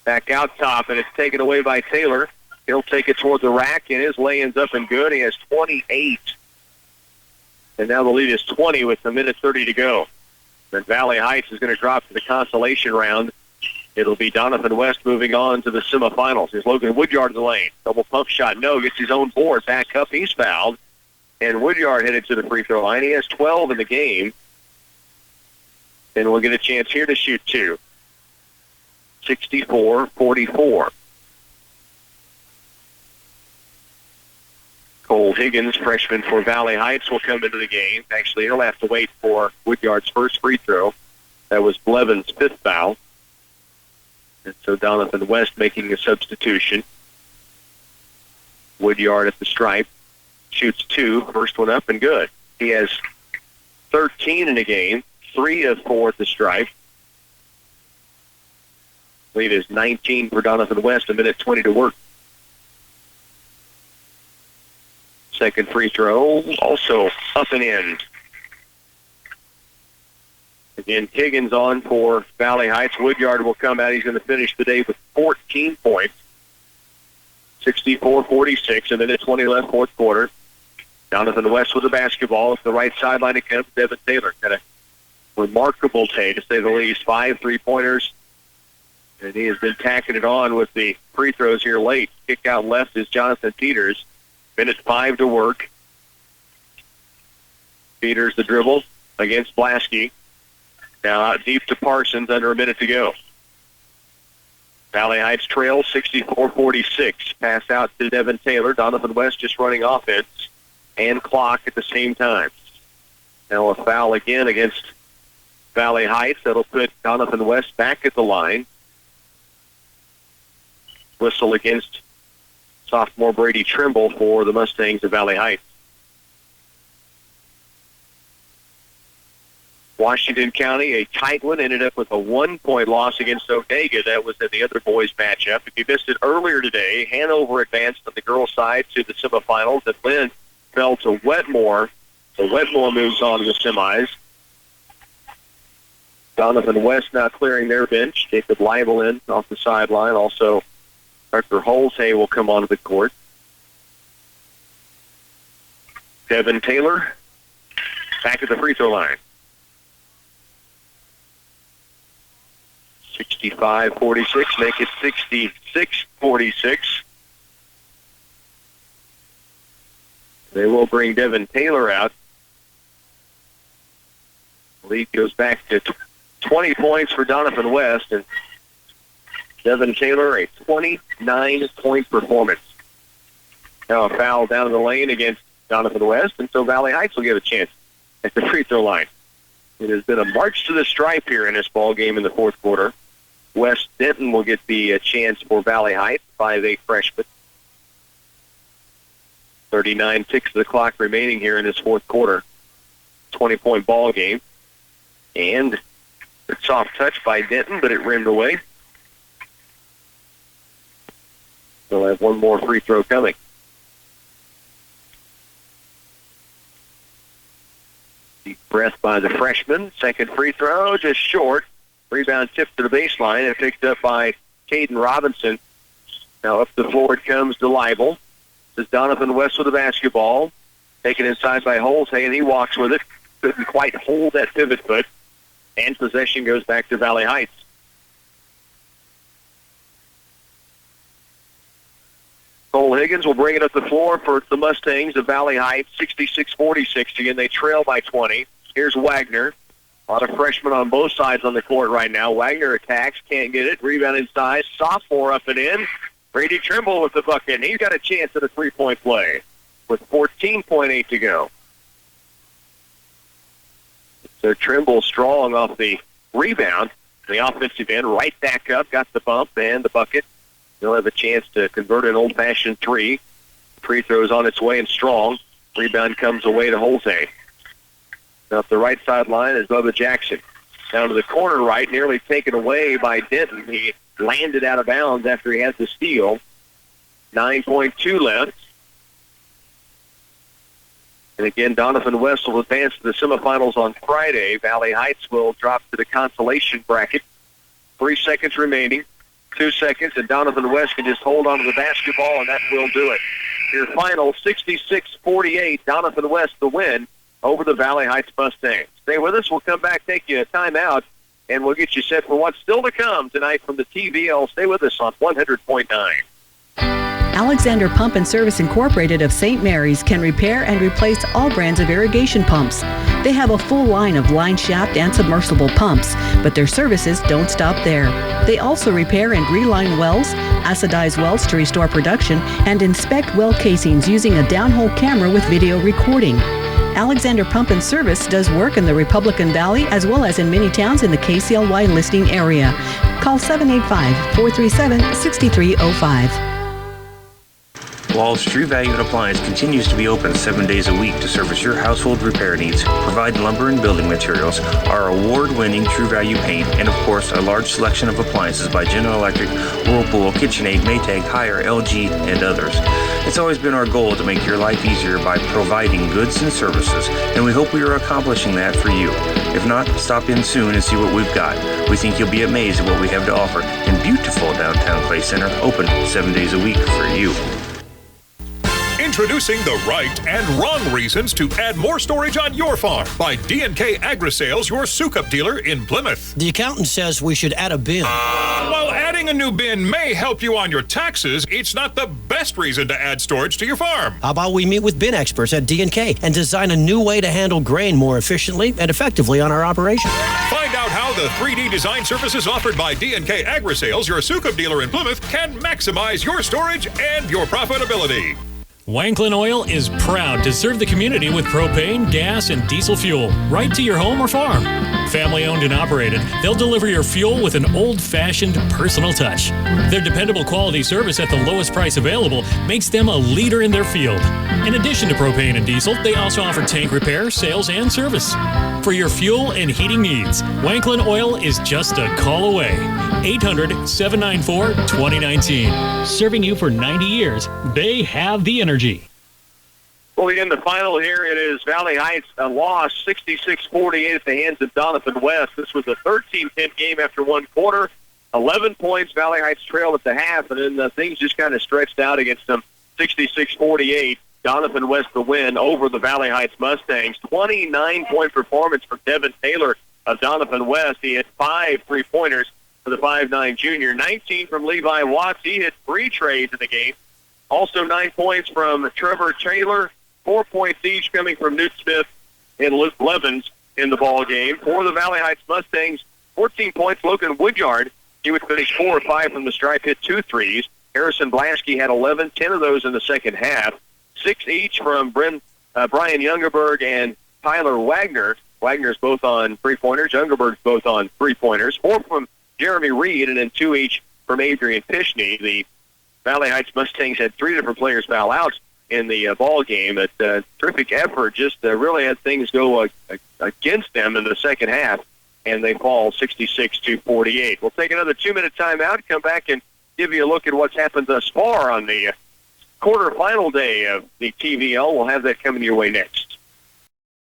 Back out top, and it's taken away by Taylor. He'll take it toward the rack, and his lay-in's up and good. He has 28. And now the lead is 20 with a minute 30 to go. Then Valley Heights is going to drop to the consolation round. It'll be Doniphan West moving on to the semifinals. Here's Logan Woodyard in the lane. Double pump shot, no. Gets his own board. Back up, he's fouled. And Woodyard headed to the free throw line. He has 12 in the game. And we'll get a chance here to shoot 2. 64-44. Cole Higgins, freshman for Valley Heights, will come into the game. Actually, he'll have to wait for Woodyard's first free throw. That was Blevins' 5th foul. And so Doniphan West making a substitution. Woodyard at the stripe. Shoots 2. First one up and good. He has 13 in the game, 3 of 4 at the stripe. Lead is 19 for Doninphan West, 1:20 to work. Second free throw, also up and in. Again, Higgins on for Valley Heights. Woodyard will come out. He's going to finish the day with 14 points. 64-46, 1:20 left, fourth quarter. Doninphan West with the basketball. At the right sideline, it comes Devin Taylor. Got a remarkable day, to say the least. 5 3-pointers. And he has been tacking it on with the free throws here late. Kick out left is Jonathan Peters. 1:05 to work. Peters the dribble against Blasky. Now out deep to Parsons, under a minute to go. Valley Heights trail 64-46. Pass out to Devin Taylor. Doninphan West just running offense and clock at the same time. Now a foul again against Valley Heights. That'll put Doninphan West back at the line. Whistle against sophomore Brady Trimble for the Mustangs of Valley Heights. Washington County, a tight one, ended up with a 1-point loss against Onega. That was in the other boys' matchup. If you missed it earlier today, Hanover advanced on the girls' side to the semifinals, and Lynn fell to Wetmore. So Wetmore moves on to the semis. Doninphan West now clearing their bench. Jacob Leibel in off the sideline. Also, Arthur Holzhay will come onto the court. Devin Taylor back at the free throw line. 65-46, make it 66-46. They will bring Devin Taylor out. The lead goes back to 20 points for Doninphan West, and Devin Taylor, a 29-point performance. Now a foul down the lane against Doninphan West, and so Valley Heights will get a chance at the free throw line. It has been a march to the stripe here in this ball game in the fourth quarter. West Denton will get the chance for Valley Heights, 5'8" freshman. 39 ticks of the clock remaining here in this fourth quarter. 20-point ball game. And a soft touch by Denton, but it rimmed away. They'll have one more free throw coming. Deep breath by the freshman. Second free throw, just short. Rebound tipped to the baseline and picked up by Caden Robinson. Now up the floor it comes to Leibel. This is Doninphan West with the basketball. Taken inside by Holzhay, and he walks with it. Couldn't quite hold that pivot foot. And possession goes back to Valley Heights. Cole Higgins will bring it up the floor for the Mustangs of Valley Heights, 66-46. Again, they trail by 20. Here's Wagner. A lot of freshmen on both sides on the court right now. Wagner attacks, can't get it. Rebound inside. Sophomore up and in. Brady Trimble with the bucket. He's got a chance at a three-point play with 14.8 to go. So Trimble strong off the rebound. The offensive end right back up, got the bump and the bucket. He'll have a chance to convert an old-fashioned three. Free throws on its way and strong. Rebound comes away to Holzhay. Now up the right sideline is Bubba Jackson. Down to the corner right, nearly taken away by Denton. He landed out of bounds after he had the steal. 9.2 left. And again, Doninphan West will advance to the semifinals on Friday. Valley Heights will drop to the consolation bracket. 3 seconds remaining. 2 seconds, and Doninphan West can just hold on to the basketball, and that will do it. Your final, 66-48, Doninphan West the win over the Valley Heights Mustangs. Stay with us. We'll come back, take you a timeout, and we'll get you set for what's still to come tonight from the TVL. Stay with us on 100.9. Alexander Pump and Service Incorporated of St. Mary's can repair and replace all brands of irrigation pumps. They have a full line of line shaft and submersible pumps, but their services don't stop there. They also repair and reline wells, acidize wells to restore production, and inspect well casings using a downhole camera with video recording. Alexander Pump and Service does work in the Republican Valley as well as in many towns in the KCLY listing area. Call 785-437-6305. Wall's True Value and Appliance continues to be open 7 days a week to service your household repair needs, provide lumber and building materials, our award-winning True Value paint, and of course a large selection of appliances by General Electric, Whirlpool, KitchenAid, Maytag, Haier, LG, and others. It's always been our goal to make your life easier by providing goods and services, and we hope we are accomplishing that for you. If not, stop in soon and see what we've got. We think you'll be amazed at what we have to offer in beautiful downtown Clay Center, open 7 days a week for you. Introducing the right and wrong reasons to add more storage on your farm by D&K Agri-Sales, your Sukup dealer in Plymouth. The accountant says we should add a bin. While adding a new bin may help you on your taxes, it's not the best reason to add storage to your farm. How about we meet with bin experts at D&K and design a new way to handle grain more efficiently and effectively on our operation? Find out how the 3D design services offered by D&K Agri-Sales, your Sukup dealer in Plymouth, can maximize your storage and your profitability. Wanklin Oil is proud to serve the community with propane, gas, and diesel fuel right to your home or farm. Family owned and operated, they'll deliver your fuel with an old-fashioned personal touch. Their dependable quality service at the lowest price available makes them a leader in their field. In addition to propane and diesel, they also offer tank repair, sales, and service. For your fuel and heating needs, Wanklin Oil is just a call away. 800-794-2019. Serving you for 90 years, they have the energy. Well, in the final here, it is Valley Heights a loss 66-48 at the hands of Doniphan West. This was a 13-10 game after one quarter. 11 points, Valley Heights trailed at the half, and then things just kind of stretched out against them. 66-48, Doniphan West the win over the Valley Heights Mustangs. 29-point performance for Devin Taylor of Doniphan West. He had 5 3-pointers for the 5'9 junior. 19 from Levi Watts. He hit 3 trades in the game. Also 9 points from Trevor Taylor. 4 points each coming from Newt Smith and Luke Levens in the ball game. For the Valley Heights Mustangs, 14 points. Logan Woodyard, he would finish 4 or 5 from the stripe, hit 2 threes. Harrison Blasky had 11, 10 of those in the second half. 6 each from Brian Youngerberg and Tyler Wagner. Wagner's both on 3-pointers. Youngerberg's both on 3-pointers. 4 from Jeremy Reed, and then 2 each from Adrian Pishney. The Valley Heights Mustangs had 3 different players foul out in the ball game. A terrific effort, just really had things go against them in the second half, and they fall 66-48. We'll take another 2-minute timeout, come back and give you a look at what's happened thus far on the quarterfinal day of the TVL. We'll have that coming your way next.